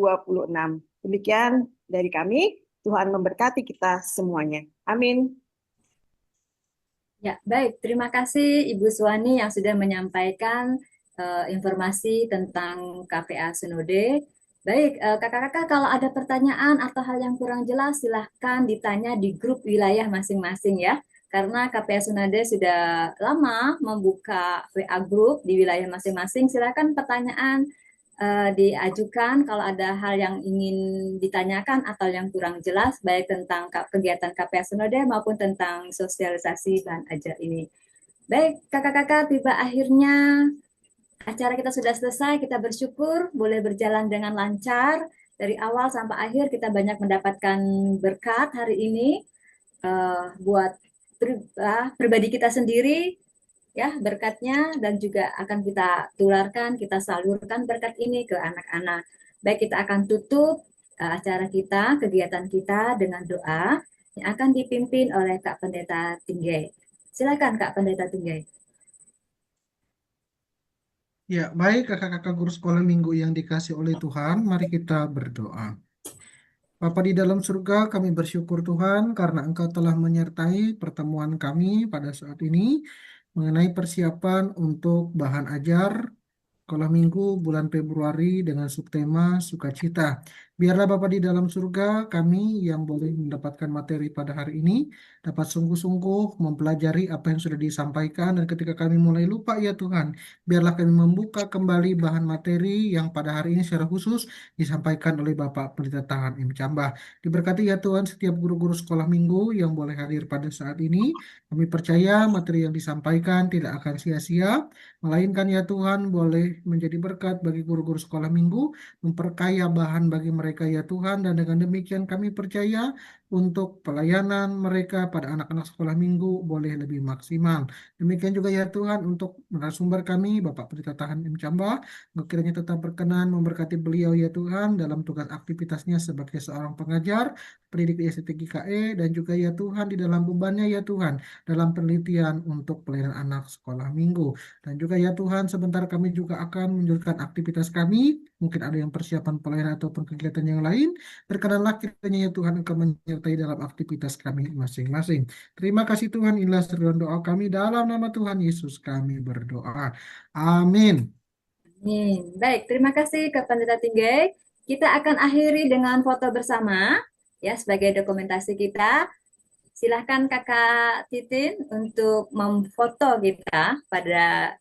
I: Demikian dari kami. Tuhan memberkati kita semuanya. Amin.
C: Ya, baik. Terima kasih Ibu Suwani yang sudah menyampaikan informasi tentang KPA Sinode. Baik, kakak-kakak kalau ada pertanyaan atau hal yang kurang jelas silahkan ditanya di grup wilayah masing-masing ya. Karena KPA Sinode sudah lama membuka WA group di wilayah masing-masing. Silahkan pertanyaan diajukan kalau ada hal yang ingin ditanyakan atau yang kurang jelas baik tentang kegiatan KPA Sinode maupun tentang sosialisasi bahan ajar ini. Baik, kakak-kakak, tiba akhirnya acara kita sudah selesai, kita bersyukur boleh berjalan dengan lancar. Dari awal sampai akhir kita banyak mendapatkan berkat hari ini buat pribadi kita sendiri, ya berkatnya, dan juga akan kita tularkan, kita salurkan berkat ini ke anak-anak. Baik, kita akan tutup acara kita, kegiatan kita dengan doa yang akan dipimpin oleh Kak Pendeta Tinggai. Silakan Kak Pendeta Tinggai.
F: Ya, baik kakak-kakak guru sekolah minggu yang dikasih oleh Tuhan, mari kita berdoa. Bapa di dalam surga, kami bersyukur Tuhan karena Engkau telah menyertai pertemuan kami pada saat ini mengenai persiapan untuk bahan ajar sekolah minggu bulan Februari dengan subtema sukacita. Biarlah Bapa di dalam surga, kami yang boleh mendapatkan materi pada hari ini dapat sungguh-sungguh mempelajari apa yang sudah disampaikan, dan ketika kami mulai lupa ya Tuhan, biarlah kami membuka kembali bahan materi yang pada hari ini secara khusus disampaikan oleh Bapak Pendeta Tahan M. Cambah. Diberkati ya Tuhan setiap guru-guru sekolah minggu yang boleh hadir pada saat ini. Kami percaya materi yang disampaikan tidak akan sia-sia, melainkan ya Tuhan boleh menjadi berkat bagi guru-guru sekolah minggu, memperkaya bahan bagi mereka ya Tuhan, dan dengan demikian kami percaya untuk pelayanan mereka pada anak-anak sekolah minggu boleh lebih maksimal. Demikian juga ya Tuhan untuk narasumber kami, Bapak Pendeta Tahan M. Cambah, kiranya tetap berkenan memberkati beliau ya Tuhan dalam tugas aktivitasnya sebagai seorang pengajar, pendidik di STGKE, dan juga ya Tuhan di dalam bebannya ya Tuhan dalam penelitian untuk pelayanan anak sekolah minggu. Dan juga ya Tuhan, sebentar kami juga akan menunjukkan aktivitas kami, mungkin ada yang persiapan pelayanan ataupun kegiatan yang lain. Berkenanlah kiranya ya Tuhan Engkau menyertai dalam aktivitas kami masing-masing. Terima kasih Tuhan, inilah seruan doa kami dalam nama Tuhan Yesus kami berdoa. Amin.
C: Baik, terima kasih ke Pendeta Tinggai. Kita akan akhiri dengan foto bersama ya sebagai dokumentasi kita. Silahkan Kakak Titin untuk memfoto kita pada